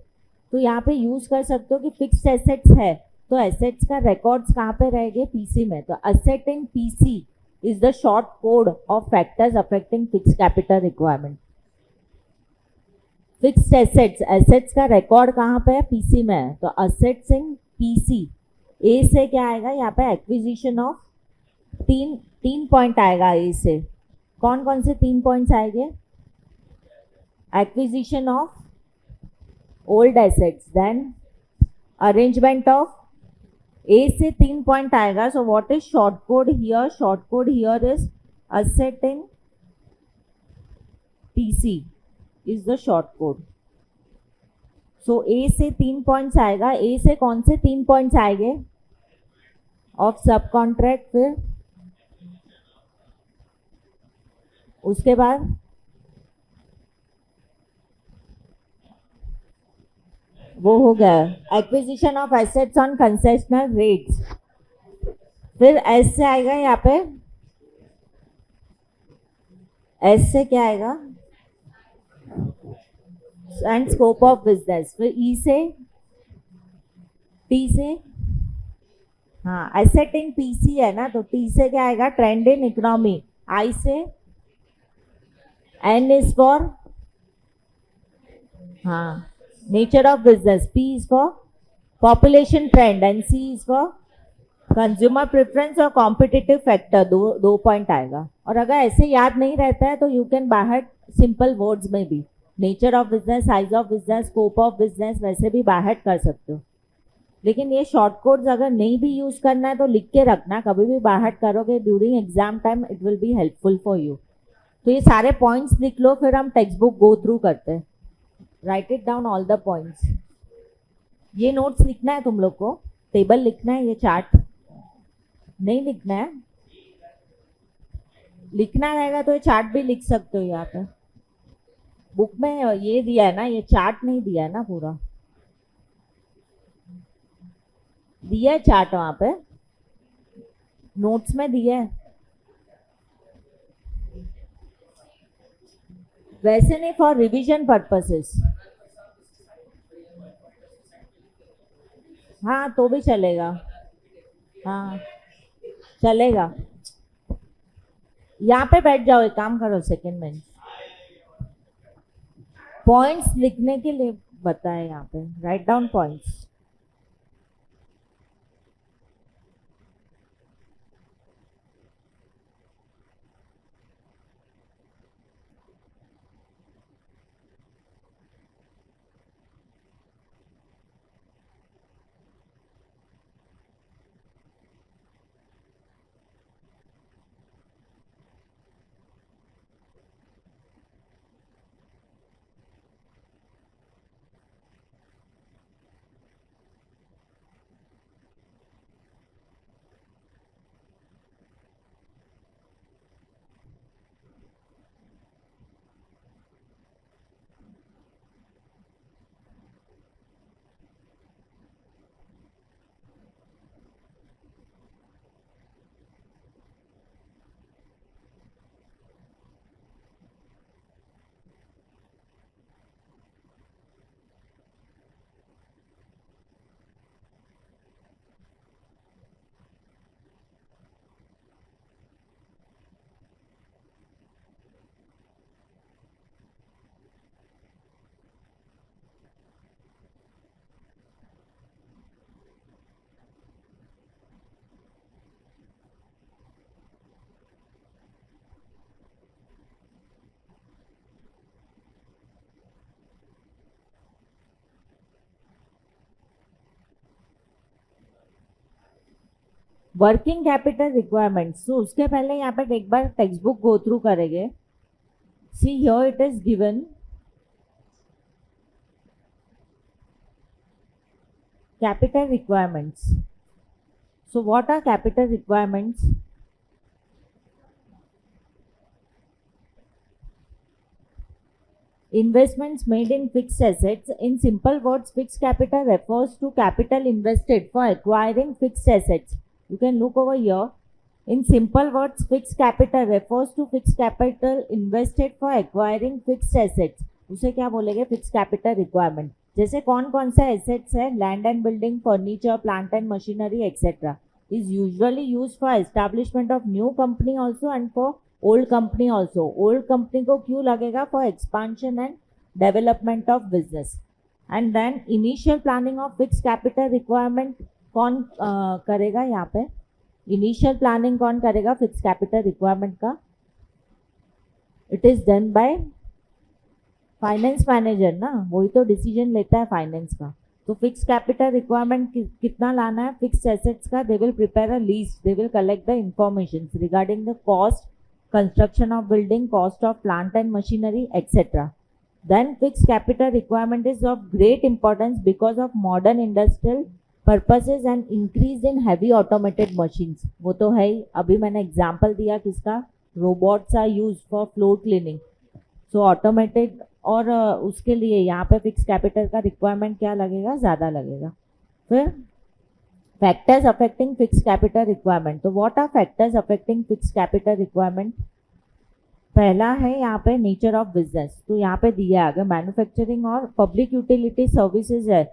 तो यहाँ पे यूज कर सकते हो कि फिक्स्ड एसेट्स है तो एसेट्स का रिकॉर्ड्स कहाँ पे रहेंगे, पीसी में, तो asset in PC is the short code of factors affecting fixed capital requirement. Fixed assets, assets का रिकॉर्ड कहाँ पे है, पीसी में है, तो एसेट्स इन पीसी। ए से क्या आएगा यहाँ पे, एक्विजिशन ऑफ, तीन पॉइंट आएगा ए से। कौन कौन से 3 पॉइंट्स आएंगे, acquisition of old assets, then arrangement of, A से 3 पॉइंट आएगा, so what is short code here, short code here is asset in PC is the short code, so A से 3 पॉइंट्स आएगा। A से कौन से 3 points आएंगे, of सब contract, फिर उसके बाद वो हो गया acquisition of assets on concessional rates. फिर एस से आएगा यहाँ पे, एस से क्या आएगा, एंड स्कोप ऑफ बिजनेस। फिर ई से, टी से, हाँ एसेट इन पीसी है ना, तो टी से क्या आएगा, ट्रेंड इन इकोनॉमी। आई से, एन इज फॉर, हाँ nature of business, P is for population trend and C is for consumer preference और competitive factor, दो पॉइंट आएगा। और अगर ऐसे याद नहीं रहता है तो यू कैन बाहर सिंपल वर्ड्स में भी, nature of business, size of business, scope of business, वैसे भी बाहर कर सकते हो। लेकिन ये शॉर्ट कोड्स अगर नहीं भी यूज करना है तो लिख के रखना, कभी भी बाहर करोगे during exam time, it will be helpful for you. तो ये सारे पॉइंट्स लिख लो, फिर हम टेक्स्ट बुक गो थ्रू करते हैं। Right it down all the points. ये नोट्स लिखना है तुम लोग को, टेबल लिखना है, ये चार्ट नहीं लिखना है। लिखना रहेगा तो ये चार्ट भी लिख सकते हो यहाँ पे। बुक में ये दिया है ना, ये चार्ट नहीं दिया है ना, पूरा दिया है चार्ट, वहाँ पे नोट्स में दिया है, वैसे नहीं, फॉर रिवीजन पर्पसेस। हाँ तो भी चलेगा, हाँ चलेगा। यहाँ पे बैठ जाओ, एक काम करो, सेकंड बेंच। पॉइंट्स लिखने के लिए बताए यहाँ पे, right down points. Working capital requirements. तो उसके पहले यहाँ पे एक बार टेक्स्ट बुक गो थ्रू करेंगे. See here it is given capital requirements. So what are capital requirements? Investments made in fixed assets. In simple words, fixed capital refers to capital invested for acquiring fixed assets. You can look over here. In simple words, fixed capital refers to fixed capital invested for acquiring fixed assets. उसे क्या बोलेंगे? Fix capital requirement. जैसे कौन कौन सा assets है? Land and building, furniture, plant and machinery etcetera is usually use for establishment of new company also and for old company also. Old company को क्यों लगेगा? For expansion and development of business. And then initial planning of fix capital requirement कौन करेगा? यहाँ पे initial planning कौन करेगा fix capital requirement का? It is done bye finance manager ना, वही तो डिसीजन लेता है फाइनेंस का. तो फिक्स कैपिटल रिक्वायरमेंट कितना लाना है? फिक्स एसेट्स का. They will prepare a lease, they will collect the information regarding the cost, construction of building, cost of plant and machinery etcetera. Then fixed capital requirement is of great importance because of modern industrial purposes and increase in heavy automated machines. वो तो है ही. अभी मैंने example दिया किसका? Robots are use for floor cleaning. So automated. और उसके लिए यहाँ पे फिक्स कैपिटल का रिक्वायरमेंट क्या लगेगा? ज़्यादा लगेगा. फिर factors affecting fix capital requirement. तो what are factors affecting fix capital requirement? पहला है यहाँ पे नेचर ऑफ बिजनेस. तो यहाँ पे दिया है अगर मैन्युफैक्चरिंग और पब्लिक यूटिलिटी सर्विसेज है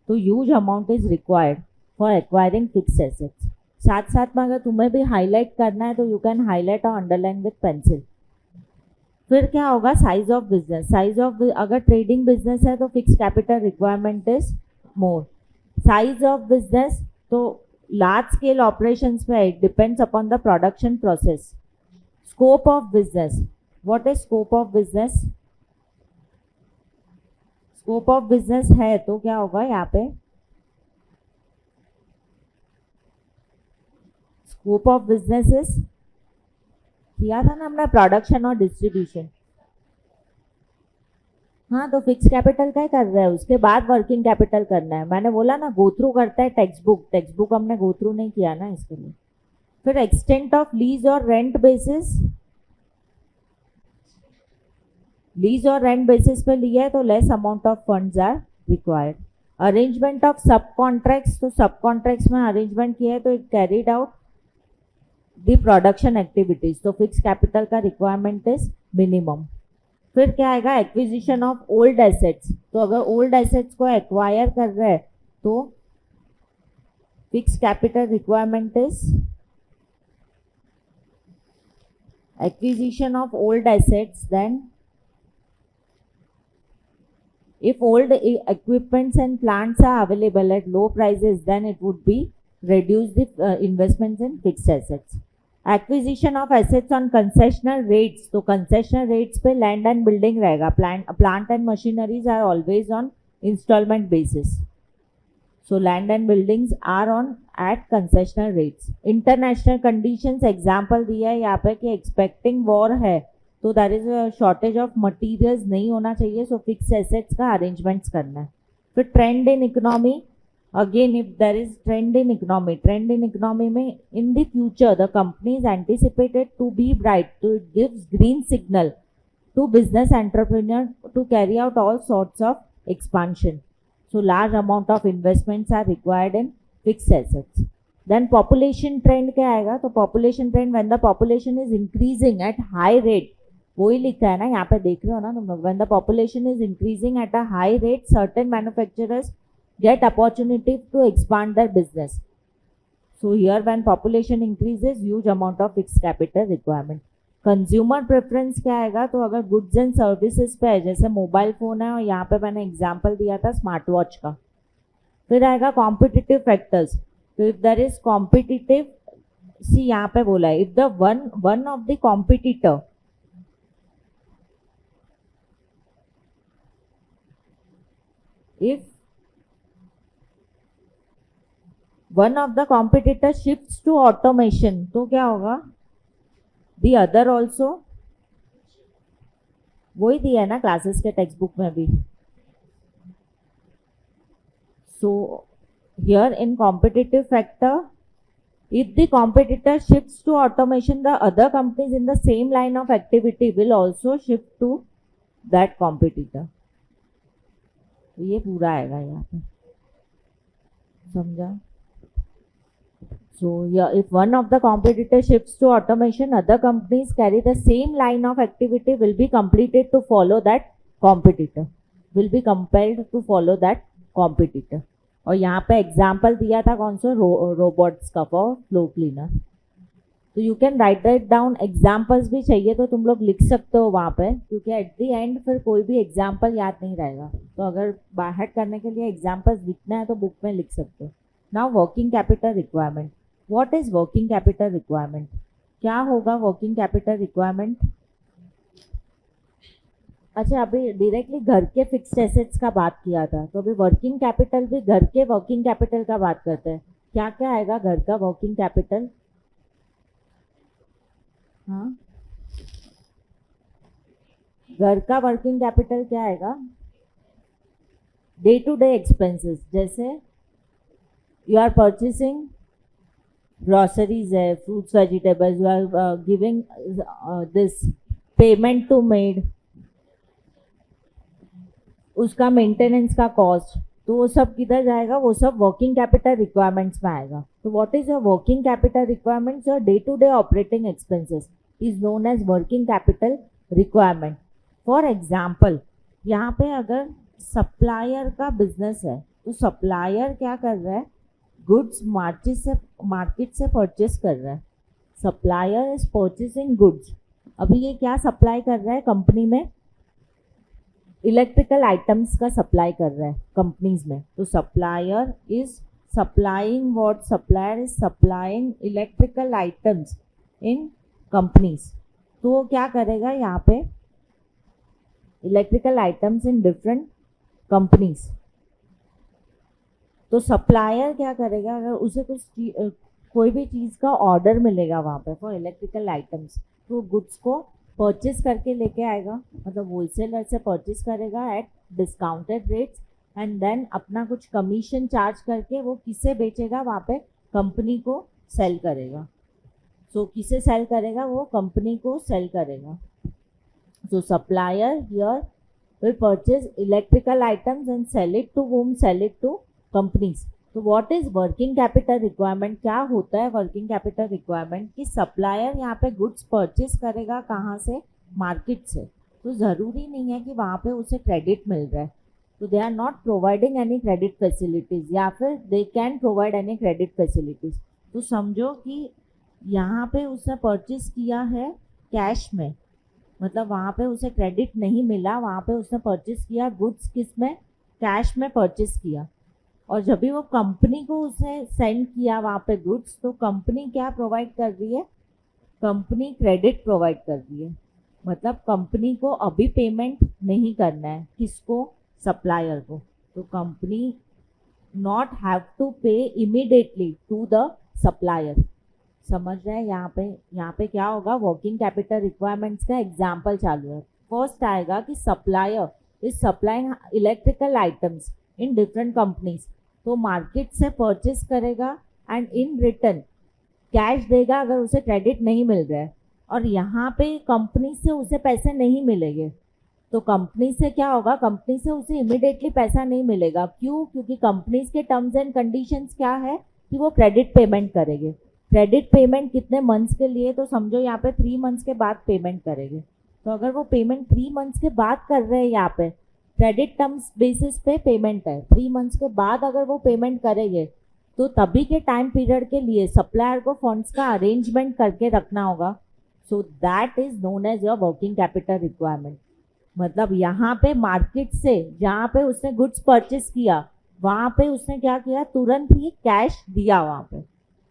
तो huge amount is required for acquiring fix assets. साथ साथ में अगर तुम्हें भी हाईलाइट करना है तो यू कैन हाईलाइट और अंडरलाइन विद पेंसिल. फिर क्या होगा? Size of business. Size of अगर ट्रेडिंग बिजनेस है तो fix capital requirement is more. Size of business तो लार्ज स्केल ऑपरेशंस पे it depends upon the production process. Scope of business. What is scope of business? Scope of business है तो क्या होगा यहाँ पे? स्कोप ऑफ बिजनेस इज किया था ना हमने प्रोडक्शन और डिस्ट्रीब्यूशन. हाँ, तो फिक्स कैपिटल का ही कर रहे हैं. उसके बाद वर्किंग कैपिटल करना है. मैंने बोला ना गो थ्रू करता है टेक्स्ट बुक. टेक्स्ट बुक हमने गो थ्रू नहीं किया ना इसके लिए. फिर एक्सटेंट ऑफ लीज और रेंट बेसिस. लीज और रेंट बेसिस पे लिया है तो less amount of funds are required. Arrangement of सब कॉन्ट्रैक्ट्स. तो सब कॉन्ट्रैक्ट्स में अरेंजमेंट किया है तो it carried out the production activities. तो फिक्स कैपिटल का रिक्वायरमेंट इज मिनिमम. फिर क्या आएगा? Acquisition of old assets. तो अगर ओल्ड एसेट्स को एक्वायर कर रहे हैं तो fix capital requirement is acquisition of old assets, then If old equipments and plants are available at low prices, then it would be reduce the investments in fixed assets. Acquisition of assets on concessional rates. तो concessional rates पे land and building रहेगा. Plant and machineries are always on installment basis. So land and buildings are on at concessional rates. International conditions example दिया है यहाँ पे कि expecting war है तो there is a shortage of materials नहीं होना चाहिए, so fixed assets का arrangements करना है. फिर trend in economy. Again, if there is trend in economy में in the future the company is anticipated to be bright, so it gives green signal to business entrepreneur to carry out all sorts of expansion. So large amount of investments are required in fixed assets. Then population trend क्या आएगा? तो population trend when the population is increasing at high rate, वही लिखा है ना यहाँ पे देख रहे हो ना तुम लोग. When the population is increasing at a high rate, certain manufacturers get opportunity to expand their business. So here when population increases, huge amount of fixed capital requirement. Consumer preference क्या आएगा? तो अगर गुड्स एंड सर्विसेज पे है, जैसे mobile phone है और यहाँ पे मैंने एग्जांपल दिया था स्मार्ट वॉच का. फिर आएगा कॉम्पिटिटिव फैक्टर्स. तो इफ देयर इज कॉम्पिटिटिव, सी यहाँ पे बोला है if the one of the competitor if one of the competitor shifts to automation, तो क्या होगा? The other also, वही दिया है ना क्लासेस के टेक्स्ट बुक में भी. So here in competitive factor, if the competitor shifts to automation, the other companies in the same line of activity will also shift to that competitor. तो ये पूरा आएगा यहाँ पे, समझा? So yeah, if one of the competitors shifts to automation, other companies carry the same line of activity will be completed to follow that competitor, will be compelled to follow that competitor. और यहाँ पे example दिया था कौन सा? Robots का for flow cleaner. तो you can write that down. Examples भी चाहिए तो तुम लोग लिख सकते हो वहाँ पे, क्योंकि एट द एंड फिर कोई भी एग्जाम्पल याद नहीं रहेगा. तो अगर बाहर करने के लिए एग्जाम्पल्स लिखना है तो बुक में लिख सकते हो. Now working capital requirement. What is working capital requirement? क्या होगा वर्किंग कैपिटल रिक्वायरमेंट? अच्छा, अभी डायरेक्टली घर के फिक्स्ड एसेट्स का बात किया था, तो अभी वर्किंग कैपिटल भी घर के वर्किंग कैपिटल का बात करते हैं. क्या क्या आएगा घर का वर्किंग कैपिटल? हाँ, घर का वर्किंग कैपिटल क्या आएगा? Day to day expenses. जैसे यू आर परचेसिंग ग्रॉसरीज है, fruits vegetables, you are giving this payment to maid, उसका मेंटेनेंस का कॉस्ट, तो वो सब किधर जाएगा? वो सब वर्किंग कैपिटल रिक्वायरमेंट्स में आएगा. तो what is your working capital requirements? Your day to day operating expenses is known as working capital requirement. For example, यहाँ पे अगर सप्लायर का बिजनेस है तो सप्लायर क्या कर रहा है? गुड्स मार्केट से परचेस कर रहा है. Supplier is purchasing goods. अभी ये क्या सप्लाई कर रहा है कंपनी में? इलेक्ट्रिकल आइटम्स का सप्लाई कर रहा है कंपनीज में. तो supplier is supplying what? Supplier is supplying electrical items in companies. तो वो क्या करेगा यहाँ पे? Electrical items in different companies. तो सप्लायर क्या करेगा? अगर उसे कुछ कोई भी चीज़ का ऑर्डर मिलेगा वहाँ पे फॉर इलेक्ट्रिकल आइटम्स, तो गुड्स को परचेस करके लेके आएगा, मतलब होलसेलर से परचेस करेगा at discounted rates, and then अपना कुछ कमीशन चार्ज करके वो किसे बेचेगा? वहाँ पे कंपनी को सेल करेगा. सो किसे सेल करेगा? वो कंपनी को सेल करेगा. So supplier here will purchase electrical items and sell it to whom? Sell it to companies. तो what is working capital requirement? क्या होता है वर्किंग कैपिटल रिक्वायरमेंट? कि सप्लायर यहाँ पे गुड्स परचेस करेगा कहाँ से? मार्केट से. तो ज़रूरी नहीं है कि वहाँ पे उसे क्रेडिट मिल रहा है, तो they are not providing any credit facilities, या फिर they can provide any credit facilities. तो समझो कि यहाँ पे उसने परचेस किया है कैश में, मतलब वहाँ पे उसे क्रेडिट नहीं मिला, वहाँ पे उसने परचेस किया गुड्स किस में, कैश में परचेस किया। और जब भी वो कंपनी को उसने सेंड किया वहाँ पे गुड्स, तो कंपनी क्या प्रोवाइड कर रही है, कंपनी क्रेडिट प्रोवाइड कर रही है। मतलब कंपनी को अभी पेमेंट नहीं करना है, किसको, सप्लायर को। तो कंपनी नॉट हैव टू पे इमीडिएटली टू द सप्लायर। समझ रहे हैं? यहाँ पे क्या होगा, वर्किंग कैपिटल रिक्वायरमेंट्स का एग्जाम्पल चालू है। फर्स्ट आएगा कि supplier is supplying electrical items in different companies. तो मार्केट से परचेस करेगा एंड इन रिटर्न कैश देगा अगर उसे क्रेडिट नहीं मिल रहा है। और यहाँ पे कंपनी से उसे पैसे नहीं मिलेंगे। तो कंपनी से क्या होगा, कंपनी से उसे इमिडिएटली पैसा नहीं मिलेगा। क्यों? क्योंकि कंपनीज के टर्म्स एंड कंडीशंस क्या है कि वो क्रेडिट पेमेंट करेंगे। क्रेडिट पेमेंट कितने मंथ्स के लिए, तो समझो यहाँ पे 3 मंथ्स के बाद पेमेंट करेंगे। तो अगर वो पेमेंट 3 मंथ्स के बाद कर रहे हैं, यहाँ पे क्रेडिट टर्म्स बेसिस पे पेमेंट है, 3 मंथ्स के बाद अगर वो पेमेंट करेंगे, तो तभी के टाइम पीरियड के लिए सप्लायर को फंड्स का अरेंजमेंट करके रखना होगा। So that is known as your working capital requirement. मतलब यहाँ पे मार्केट से जहाँ पे उसने गुड्स परचेस किया, वहाँ पे उसने क्या किया, तुरंत ही कैश दिया वहाँ पे।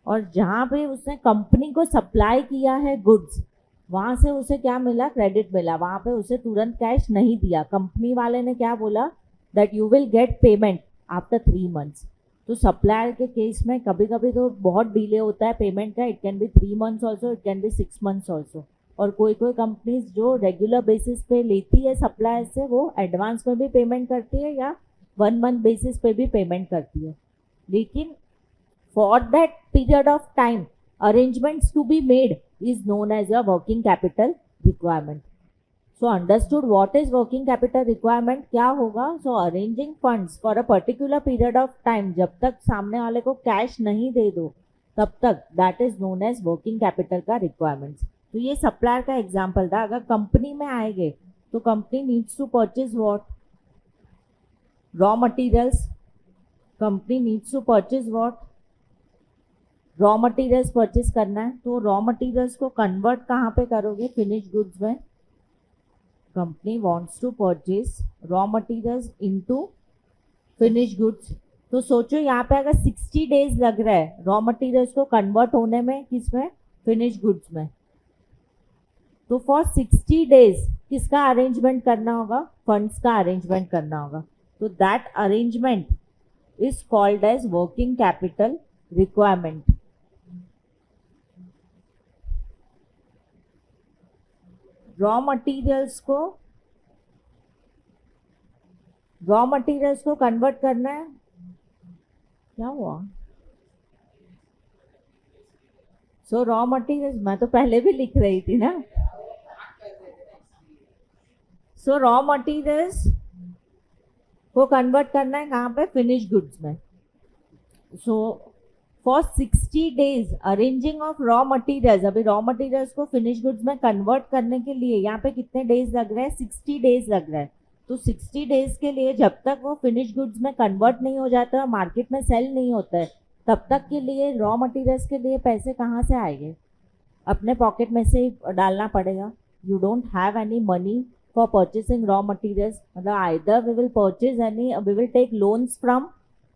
और जहाँ पे उसने कंपनी को सप्लाई किया है गुड्स, वहाँ से उसे क्या मिला, क्रेडिट मिला। वहाँ पे उसे तुरंत कैश नहीं दिया। कंपनी वाले ने क्या बोला, that you will get payment after 3 months. तो सप्लायर के केस में कभी कभी तो बहुत डिले होता है पेमेंट का। It can B 3 months also, it can B 6 months also. और कोई कंपनीज जो रेगुलर बेसिस पे लेती है सप्लायर से, वो एडवांस में भी पेमेंट करती है या 1 मंथ बेसिस पे भी पेमेंट करती है। लेकिन for that period of time arrangements to be made is known as your working capital requirement. So understood what is working capital requirement क्या होगा? So arranging funds for a particular period of time, जब तक सामने वाले को cash नहीं दे दो तब तक, that is known as working capital का requirements. तो ये सप्लायर का एग्जाम्पल था। अगर कंपनी में आएंगे तो company needs to purchase what, raw materials. Company needs to purchase what, raw materials purchase करना है। तो रॉ मटेरियल्स को कन्वर्ट कहाँ पे करोगे, फिनिश गुड्स में। Company wants to purchase raw materials into finish goods. तो सोचो यहाँ पे अगर 60 डेज लग रहा है रॉ मटेरियल्स को कन्वर्ट होने में, किसमें, फिनिश गुड्स में। तो फॉर 60 डेज किसका अरेंजमेंट करना होगा, फंड्स का अरेंजमेंट करना होगा। तो that arrangement is called as working capital requirement. Raw materials को कन्वर्ट करना है। क्या हुआ? सो रॉ मटेरियल्स, मैं तो पहले भी लिख रही थी ना। सो रॉ मटेरियल्स को कन्वर्ट करना है कहाँ पे, फिनिश गुड्स में। So for 60 days arranging of raw materials, अभी रॉ मटेरियल्स को फिनिश गुड्स में कन्वर्ट करने के लिए यहाँ पे कितने डेज लग रहे हैं, 60 डेज लग रहा है। तो 60 डेज के लिए जब तक वो फिनिश गुड्स में कन्वर्ट नहीं हो जाता, मार्केट में सेल नहीं होता है, तब तक के लिए रॉ मटेरियल्स के लिए पैसे कहाँ से आएंगे, अपने पॉकेट में से ही डालना पड़ेगा। You don't have any money for purchasing raw materials. मतलब either we will purchase any, we will take loans from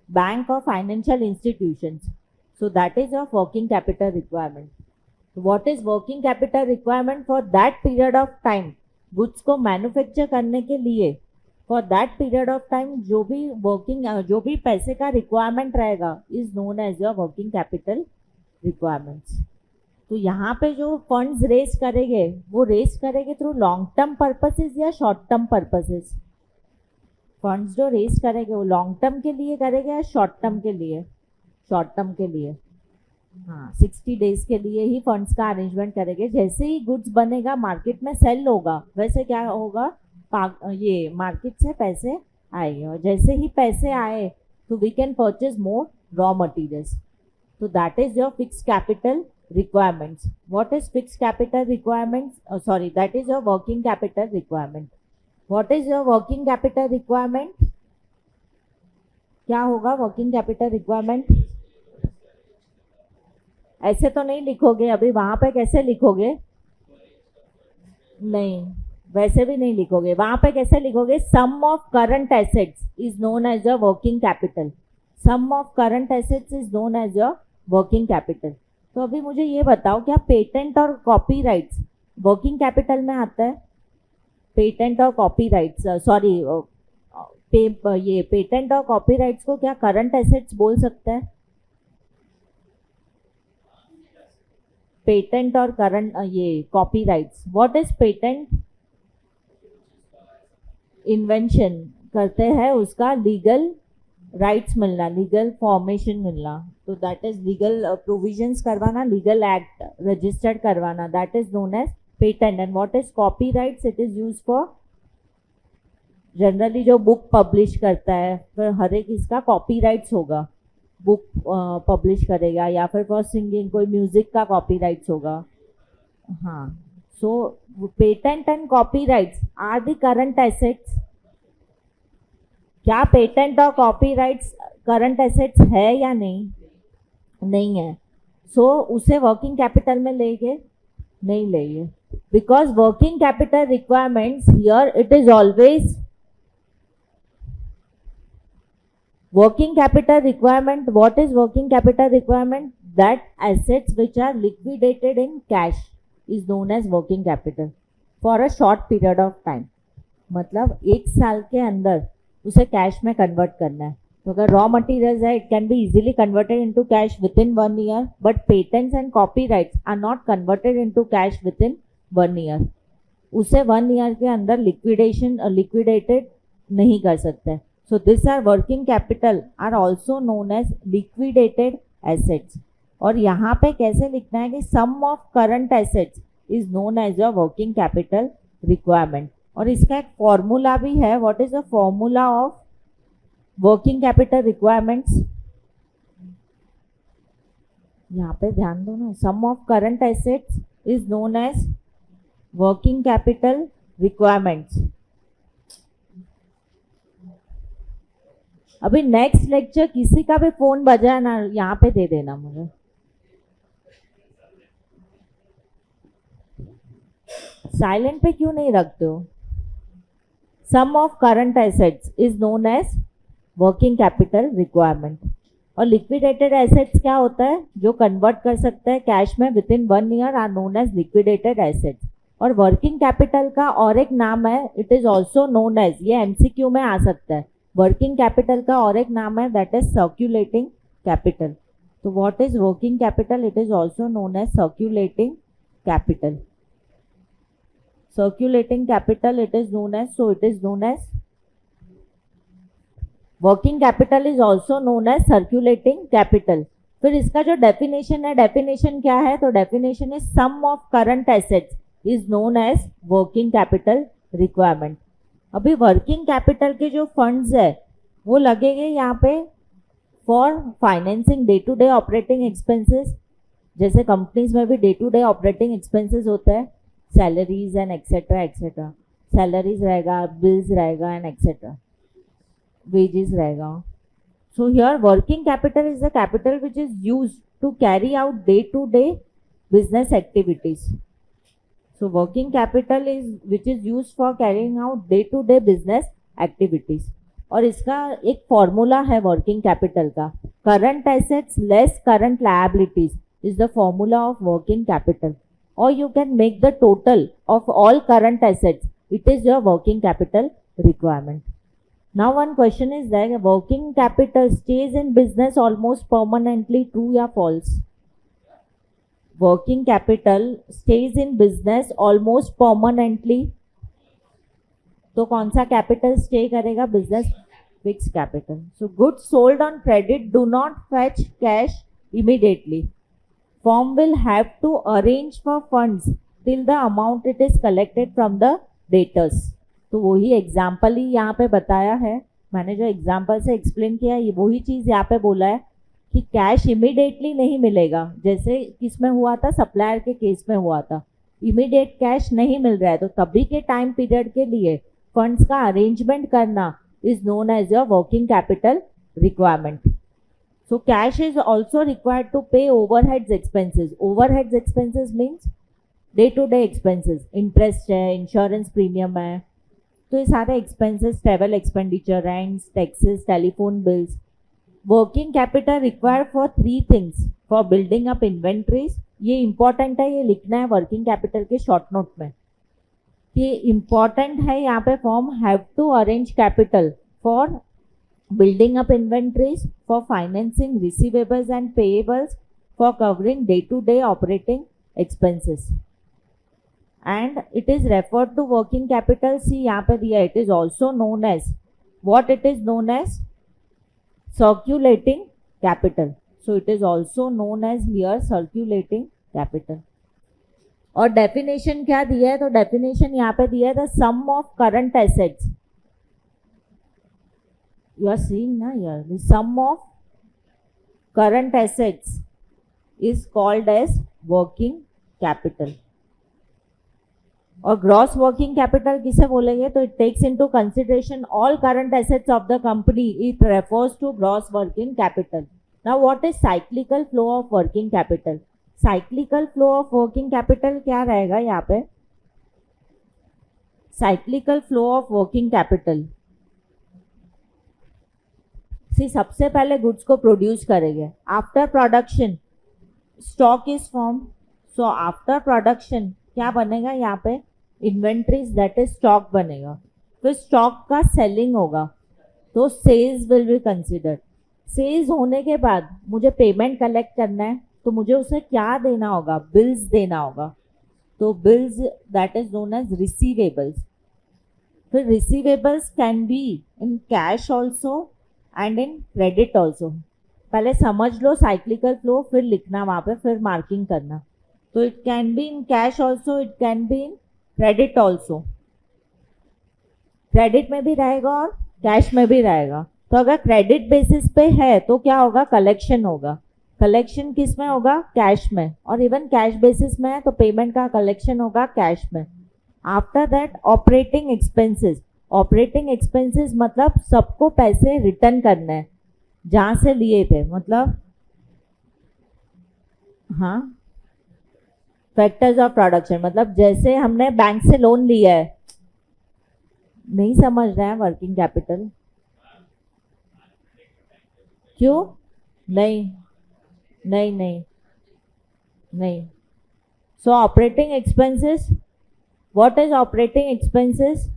bank और financial institutions. So that is your working capital requirement. So what is working capital requirement for that period of time? Goods को manufacture करने के लिए for that period of time जो भी पैसे का requirement रहेगा is known as your working capital requirements. तो यहाँ पे जो फंड्स रेज करेंगे वो रेज करेंगे थ्रू लॉन्ग टर्म पर्पसेस या शॉर्ट टर्म पर्पसेस। फंड्स जो रेज करेंगे वो लॉन्ग टर्म के लिए करेंगे या शॉर्ट टर्म के लिए, शॉर्ट टर्म के लिए। हाँ, 60 डेज के लिए ही फंड्स का अरेंजमेंट करेंगे। जैसे ही गुड्स बनेगा मार्केट में सेल होगा, वैसे क्या होगा, ये मार्केट से पैसे आएंगे। और जैसे ही पैसे आए तो we can purchase more raw materials. तो that is your fix capital requirements. What is fix capital requirements, sorry, that is your working capital requirement. What is your working capital requirement? क्या होगा वर्किंग कैपिटल रिक्वायरमेंट? ऐसे तो नहीं लिखोगे, अभी वहां पे कैसे लिखोगे? नहीं, वैसे भी नहीं लिखोगे, वहां पे कैसे लिखोगे, sum of current assets is known as a working capital, sum of current assets is known as a working capital. तो अभी मुझे ये बताओ, क्या पेटेंट और कॉपीराइट्स वर्किंग कैपिटल में आता है? पेटेंट और कॉपीराइट्स, सॉरी, ये पेटेंट और कॉपीराइट्स को क्या करंट एसेट्स बोल सकते हैं? पेटेंट और करंट, ये copyrights, what is patent? Invention करते हैं, उसका लीगल राइट्स मिलना, लीगल फॉर्मेशन मिलना, तो दैट इज लीगल प्रोविजंस करवाना, लीगल एक्ट रजिस्टर्ड करवाना, that is known as patent. And what is copyrights? It is use for generally जो बुक पब्लिश करता है, फिर हर एक इसका कॉपीराइट्स होगा, बुक पब्लिश करेगा, या फिर फॉर सिंगिंग कोई म्यूजिक का कॉपीराइट्स होगा। हाँ, so patent and copyrights are the current assets. क्या पेटेंट और कॉपीराइट्स करंट एसेट्स है या नहीं? नहीं है। सो उसे वर्किंग कैपिटल में लेंगे? नहीं लेंगे, because working capital requirements here it is always working capital requirement. What is working capital requirement? That assets which are liquidated in cash is known as working capital for a short period of time. मतलब एक साल के अंदर उसे cash में convert करना है। तो अगर रॉ मटेरियल्स है, it can be easily converted into cash within 1 year, but patents and copyrights are not converted into cash within 1 year. उसे 1 ईयर के अंदर लिक्विडेटेड नहीं कर सकते। So this are working capital are also known as liquidated assets. और यहाँ पे कैसे लिखना है कि sum of current assets is known as a working capital requirement. और इसका एक फॉर्मूला भी है। What is the formula of working capital requirements? यहाँ पे ध्यान दो ना, sum of current assets is known as working capital requirements. अभी नेक्स्ट लेक्चर किसी का भी फोन बजा ना, यहाँ पे दे देना मुझे। साइलेंट पे क्यों नहीं रखते हो? Sum of current assets is known as working capital requirement. और लिक्विडेटेड एसेट्स क्या होता है? जो कन्वर्ट कर सकते हैं कैश में within 1 year are known as liquidated assets. और वर्किंग कैपिटल का और एक नाम है, it is also known as, ये एमसीक्यू में आ सकता है, वर्किंग कैपिटल का और एक नाम है, दैट इज सर्क्यूलेटिंग कैपिटल। तो what is working capital? It is also known as circulating capital. Circulating capital it is known as, so it is known as working capital is also known as circulating capital. फिर इसका जो definition है, definition क्या है? तो definition is sum of current assets is known as working capital requirement. अभी working capital के जो फंड्स है वो लगेंगे यहाँ पे for financing day to day operating expenses. जैसे कंपनीज में भी day to day operating expenses होता है, salaries and etcetera etcetera, salaries रहेगा, बिल्स रहेगा एंड एक्सेट्रा, वेजेस रहेगा। So here working capital is the capital which is used to carry out day to day business activities. So working capital is which is used for carrying out day-to-day business activities. और इसका एक formula है working capital का, current assets less current liabilities is the formula of working capital. और you can make the total of all current assets, it is your working capital requirement. Now one question is that working capital stays in business almost permanently, true या false? Working capital stays in business almost permanently. तो कौन सा capital stay करेगा? Business fix capital. So goods sold on credit do not fetch cash immediately. Firm will have to arrange for funds till the amount it is collected from the debtors. तो वही example ही यहाँ पे बताया है, मैंने जो example से explain किया ये वही चीज़ यहाँ पे बोला है कि कैश इमीडिएटली नहीं मिलेगा, जैसे किसमें हुआ था, सप्लायर के केस में हुआ था, इमीडिएट कैश नहीं मिल रहा है, तो तभी के टाइम पीरियड के लिए फंड्स का अरेंजमेंट करना is known as your working capital requirement. So cash is also required to pay overheads expenses. Overheads expenses means day to day expenses, interest है, इंश्योरेंस प्रीमियम है, तो ये सारे expenses, travel expenditure, rents, taxes, telephone bills. Working capital required for 3 things for building up inventories. ये important है, ये लिखना है वर्किंग कैपिटल के शॉर्ट नोट में. ये इंपॉर्टेंट है यहाँ पे. Form have to arrange capital for building up inventories, for financing receivables and payables, for covering day-to-day operating expenses, and it is referred to working capital. See यहाँ पे दिया, it is also known as, what it is known as? Circulating capital. So it is also known as here circulating capital. और definition क्या दिया है? तो definition यहाँ पे दिया है, the sum of current assets. You are seeing na here, the sum of current assets is called as working capital. और gross working capital किसे बोलेंगे? तो it takes into consideration all current assets of the company. It refers to gross working capital. Now what is cyclical flow of working capital? Cyclical flow of working capital क्या रहेगा यहाँ पे? Cyclical flow of working capital. सी सबसे पहले goods को produce करेंगे. After production stock is form. So after production क्या बनेगा यहाँ पे? इन्वेंट्रीज, दैट इज स्टॉक बनेगा. फिर स्टॉक का सेलिंग होगा, तो sales will be considered. Sales होने के बाद मुझे पेमेंट कलेक्ट करना है, तो मुझे उसे क्या देना होगा? बिल्स देना होगा. तो bills, that is known as receivables. फिर receivables can be in cash also and in credit also. पहले समझ लो साइक्लिकल फ्लो, फिर लिखना वहाँ पे, फिर मार्किंग करना. तो it can be in cash also, it can be in credit also. Credit में भी रहेगा और कैश में भी रहेगा. तो अगर क्रेडिट बेसिस पे है तो क्या होगा? कलेक्शन होगा. कलेक्शन किस में होगा? कैश में. और इवन कैश बेसिस में है तो पेमेंट का कलेक्शन होगा कैश में. After that operating expenses. Operating expenses मतलब सबको पैसे रिटर्न करना है जहाँ से लिए थे. मतलब हाँ, फैक्टर्स ऑफ प्रोडक्शन, मतलब जैसे हमने बैंक से लोन लिया है. नहीं समझ रहे हैं वर्किंग कैपिटल? क्यों? नहीं नहीं नहीं नहीं. सो operating expenses, what is operating expenses?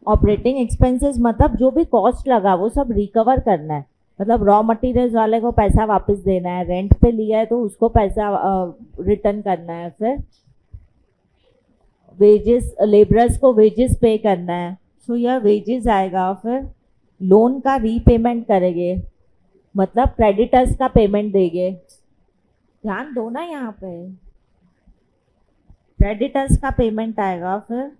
Operating expenses मतलब जो भी कॉस्ट लगा वो सब रिकवर करना है. मतलब रॉ मटेरियल्स वाले को पैसा वापस देना है, रेंट पे लिया है तो उसको पैसा रिटर्न करना है, फिर वेजेस, लेबरर्स को वेजेस पे करना है. सो यह वेजेस आएगा. फिर लोन का रीपेमेंट करेंगे, मतलब क्रेडिटर्स का पेमेंट देंगे. ध्यान दो ना यहाँ पे, क्रेडिटर्स का पेमेंट आएगा. फिर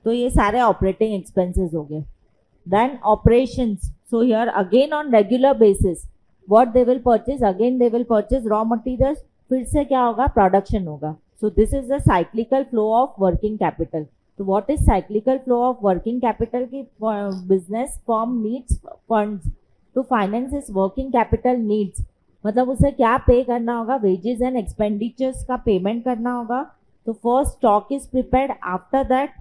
तो ये सारे ऑपरेटिंग एक्सपेंसेस हो गए. Then operations. So here again on regular basis what they will purchase? Again they will purchase raw materials. फिर से क्या होगा? प्रोडक्शन होगा. So this is the cyclical flow of working capital. तो what is cyclical flow of working capital? की business form needs funds to finance is working capital needs. मतलब उसे क्या पे करना होगा? वेजेस एंड एक्सपेंडिचर्स का पेमेंट करना होगा. तो first stock is prepared, after that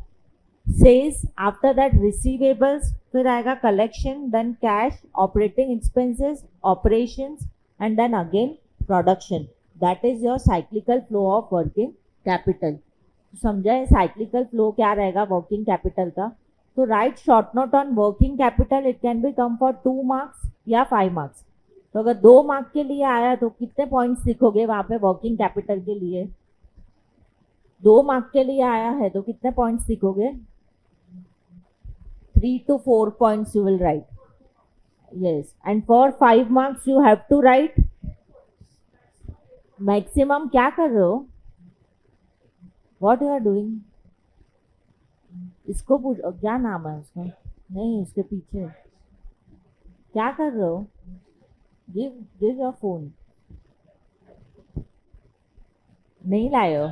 sales, after that receivables, फिर आएगा collection, then cash, operating expenses, operations and then again production. That is your cyclical flow of working capital. समझा है cyclical flow क्या रहेगा working capital का? तो right short note on working capital. It can B come for 2 marks या 5 marks. तो अगर 2 mark के लिए आया तो कितने पॉइंट्स लिखोगे वहाँ पे वर्किंग कैपिटल के लिए? 2 मार्क के लिए आया है तो कितने पॉइंट्स लिखोगे? 3 to 4 points you will write. Yes, and for 5 marks you have to write maximum. क्या कर रहे हो? What you are doing? इसको पूछ, क्या नाम है उसका? नहीं, उसके पीछे क्या कर रहे हो? give your phone. नहीं लाए हो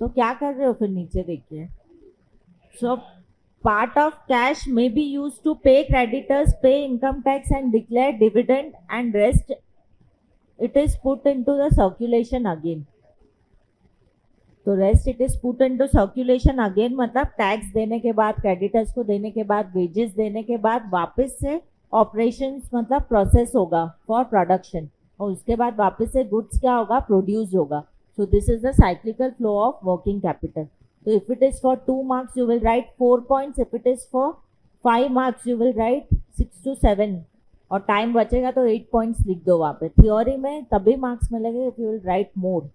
तो क्या कर रहे हो फिर? नीचे देखिए. So part of cash may be used to pay creditors, pay income tax and declare dividend, and rest it is put into the circulation again. तो rest it is put into circulation again, मतलब tax देने के बाद, creditors को देने के बाद, wages देने के बाद वापस से ऑपरेशंस मतलब प्रोसेस होगा फॉर प्रोडक्शन, और उसके बाद वापस से गुड्स क्या होगा, प्रोड्यूस होगा. So this is the cyclical flow of working capital. तो if it is for 2 marks you will write 4 points, if it is for 5 marks you will write 6 to 7, और टाइम बचेगा तो 8 points लिख दो वहाँ पे. थ्योरी में तभी मार्क्स मिलेंगे if you will write more.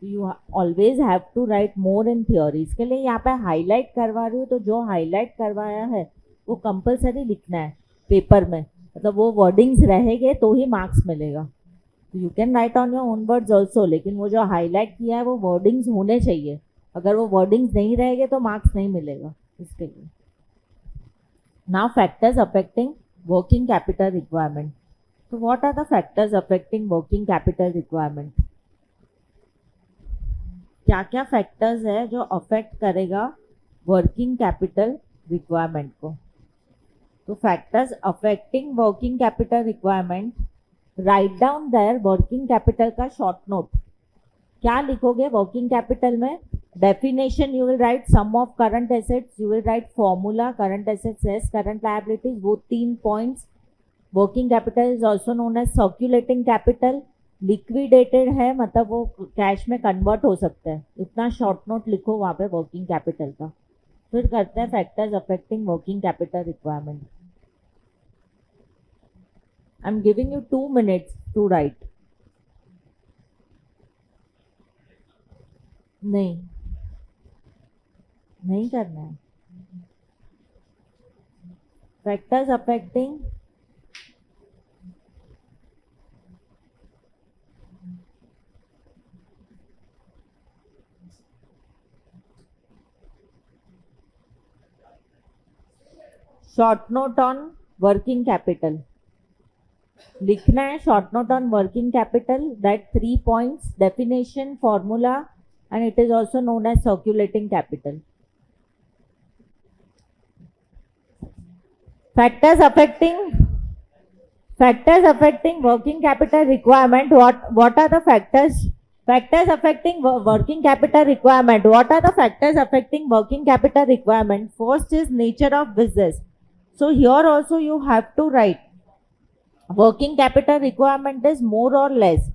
You always have to write more in theory. इसके लिए यहाँ पे हाईलाइट करवा रही हूँ, तो जो हाईलाइट करवाया है वो कंपलसरी लिखना है पेपर में, मतलब वो वर्डिंग्स रहेंगे तो ही मार्क्स मिलेगा. You can write on your own words also, लेकिन वो जो हाईलाइट किया है वो वर्डिंग्स होने चाहिए. अगर वो वर्डिंग्स नहीं रहेंगे तो मार्क्स नहीं मिलेगा इसके लिए. Now factors affecting working capital requirement. तो what are the factors affecting working capital requirement? क्या क्या फैक्टर्स है जो अफेक्ट करेगा वर्किंग कैपिटल रिक्वायरमेंट को? तो factors affecting working capital requirement, write down there working capital का शॉर्ट नोट. क्या लिखोगे वर्किंग कैपिटल में? Definition you will write sum of current assets, you will write formula current assets as current liabilities, वो 3 points. Working capital is also known as circulating capital. Liquidated है मतलब वो cash में convert हो सकता है. इतना शॉर्ट नोट लिखो वहाँ पे वर्किंग कैपिटल का. फिर करते हैं factors affecting working capital requirement. I am giving you 2 minutes to write. नहीं करना है. Factors affecting short note on working capital लिखना है. Short note on working capital, that 3 points, definition, formula, and it is also known as circulating capital. Factors affecting working capital requirement. what are the factors affecting working capital requirement? What are the factors affecting working capital requirement? First is nature of business. So here also you have to write working capital requirement is more or less.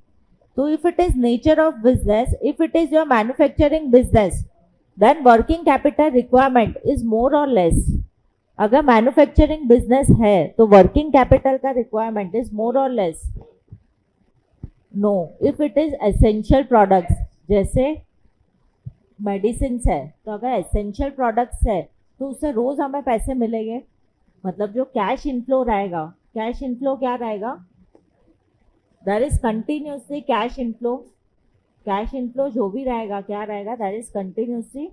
So if it is nature of business, if it is your manufacturing business, then working capital requirement is more or less. अगर manufacturing business है तो working capital का requirement is more और less. No, if it is essential products, जैसे medicine है, तो अगर essential products है तो उससे रोज हमें पैसे मिलेंगे. मतलब जो कैश इनफ्लो रहेगा, कैश इनफ्लो क्या रहेगा? There is continuously cash inflow. Cash inflow जो भी रहेगा क्या रहेगा? There is continuously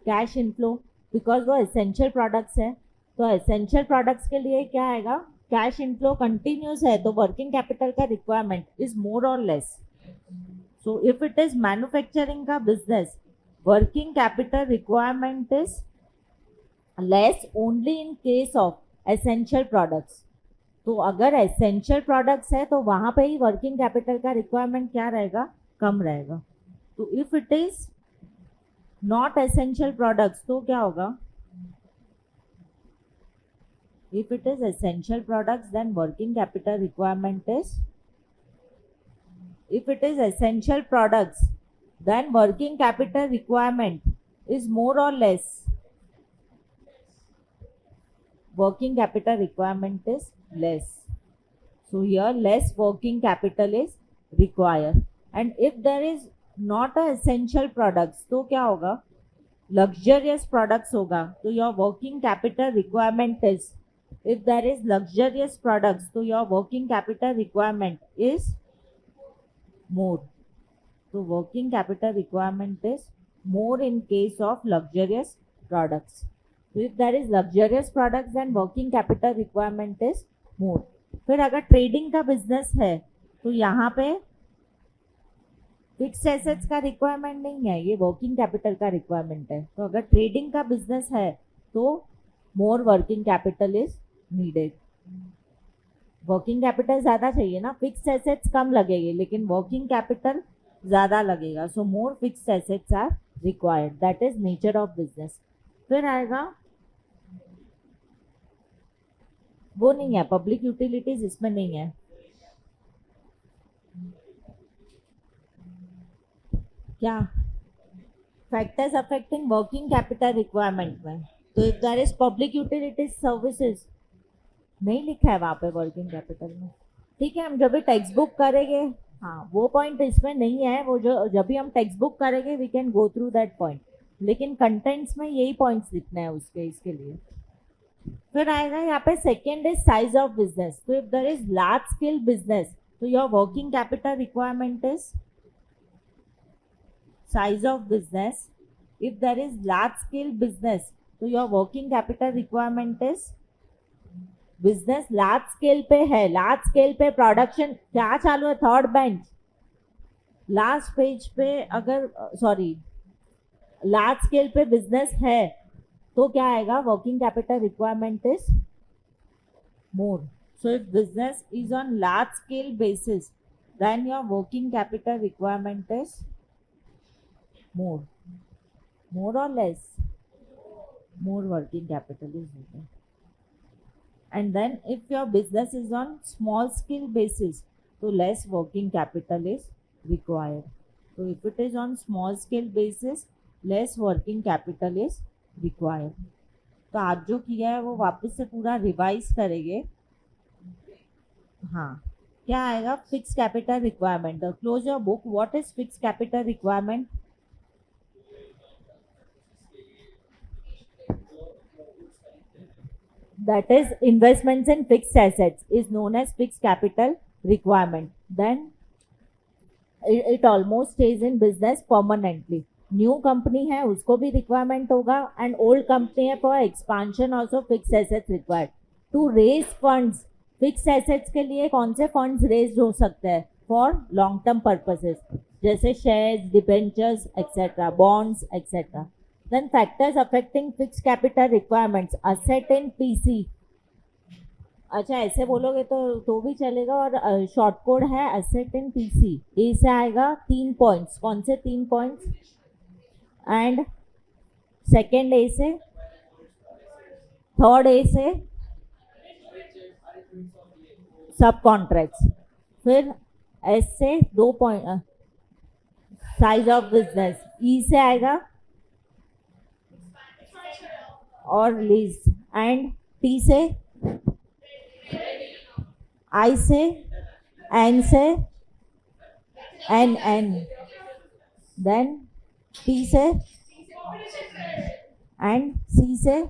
cash inflow, because वो एसेंशियल प्रोडक्ट्स है. तो एसेंशियल प्रोडक्ट्स के लिए क्या आएगा? कैश इनफ्लो कंटिन्यूस है, तो वर्किंग कैपिटल का रिक्वायरमेंट इज मोर और less. So if it is manufacturing का business, working capital requirement is less only in case of essential products. तो अगर एसेंशियल प्रोडक्ट्स है तो वहाँ पे ही वर्किंग कैपिटल का रिक्वायरमेंट क्या रहेगा? कम रहेगा. तो if it is not essential products तो क्या होगा? If it is essential products, then working capital requirement is, if it is essential products, then working capital requirement is more or less. Working capital requirement is less. So here less working capital is required. And if there is not a essential products, तो क्या होगा? Luxurious products होगा. तो your working capital requirement is, if there is luxurious products, so your working capital requirement is more. So working capital requirement is more in case of luxurious products. So if there is luxurious products, then working capital requirement is more. फिर अगर trading का business है तो यहाँ पे fixed assets का requirement नहीं है, ये वर्किंग कैपिटल का रिक्वायरमेंट है. तो अगर ट्रेडिंग का बिजनेस है तो मोर working capital is needed. Working capital ज़्यादा चाहिए ना, फिक्स एसेट्स कम लगेगी लेकिन वर्किंग कैपिटल ज़्यादा लगेगा, so more fix assets are required, that is nature of business. फिर आएगा, वो नहीं है, पब्लिक यूटिलिटीज इसमें नहीं है। क्या factors affecting working capital requirement में, तो if there is public utilities services नहीं लिखा है वहाँ पे वर्किंग कैपिटल में। ठीक है, हम जब भी टेक्स्ट बुक करेंगे, हाँ वो पॉइंट इसमें नहीं है, वो जो जब भी हम टेक्स्ट बुक करेंगे we can go through that point, लेकिन कंटेंट्स में यही पॉइंट्स लिखना है उसके, इसके लिए। फिर आएगा यहाँ पे second is size of business, तो if there is large scale business तो your working capital requirement is size of business. If there is large scale business, तो your working capital requirement is, business large scale पे है, large scale पे production क्या चालू है, third bench last page पे, अगर सॉरी लार्ज स्केल पे बिजनेस है तो क्या आएगा, working capital requirement is more. So if business is on large scale basis then your working capital requirement is more or less, more working capital is needed. And then if your business is on small scale basis, so less working capital is required. So if it is on small scale basis, less working capital is required. तो आज जो किया है वो वापस से पूरा revise करेंगे। हाँ, क्या आएगा, fix capital requirement. Close your book, what is fix capital requirement? That is investments in fixed assets is known as fixed capital requirement. Then it almost stays in business permanently. New company है उसको भी requirement होगा, and old company है for expansion also fixed assets required. To raise funds, fixed assets के लिए कौन से funds raised हो सकते हैं for long term purposes, जैसे shares, debentures, etc., bonds, etc. Then factors affecting fixed capital requirements, asset in PC. अच्छा ऐसे बोलोगे तो भी चलेगा, और शॉर्ट कोड है asset in PC। ए से आएगा 3 पॉइंट्स, कौन से 3 पॉइंट्स? एंड सेकेंड ए से, थर्ड ए से सब कॉन्ट्रैक्ट्स, फिर एस से 2 पॉइंट साइज ऑफ बिजनेस, ई से आएगा और लीज, एंड टी से, आई से, एन से, एन देन टी से एंड सी से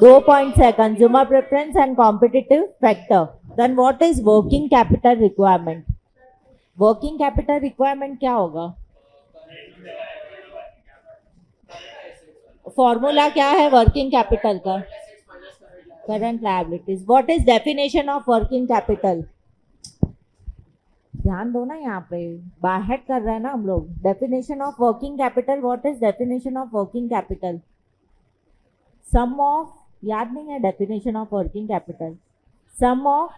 2 पॉइंट्स है, consumer preference and competitive factor. Then what is working capital requirement? Working capital requirement क्या होगा? फॉर्मूला क्या है वर्किंग कैपिटल का? Current liabilities. What is definition of working capital? ध्यान दो ना, यहाँ पे बाहर कर रहे हैं ना हम लोग। Definition of working capital, what is definition of working capital? Sum of, याद नहीं है definition of working capital? Sum of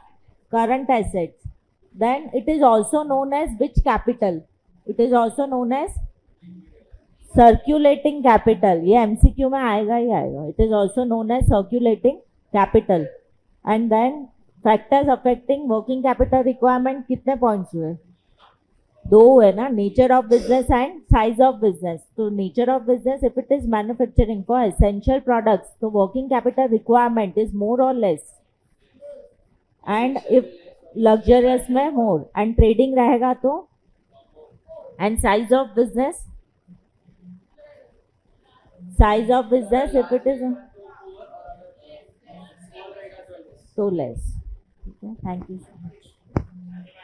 current assets, then it is also known as which capital? It is also known as circulating capital. ये MCQ में आएगा ही आएगा। It is also known as circulating capital. And then factors affecting working capital requirement, कितने points हुए? 2 हुए ना, nature of business and size of business. तो nature of business, if it is manufacturing for essential products तो working capital requirement is more और less, and if luxurious में मोर, and trading रहेगा तो, and size of business, size of business if it is so less. Okay, thank you so much.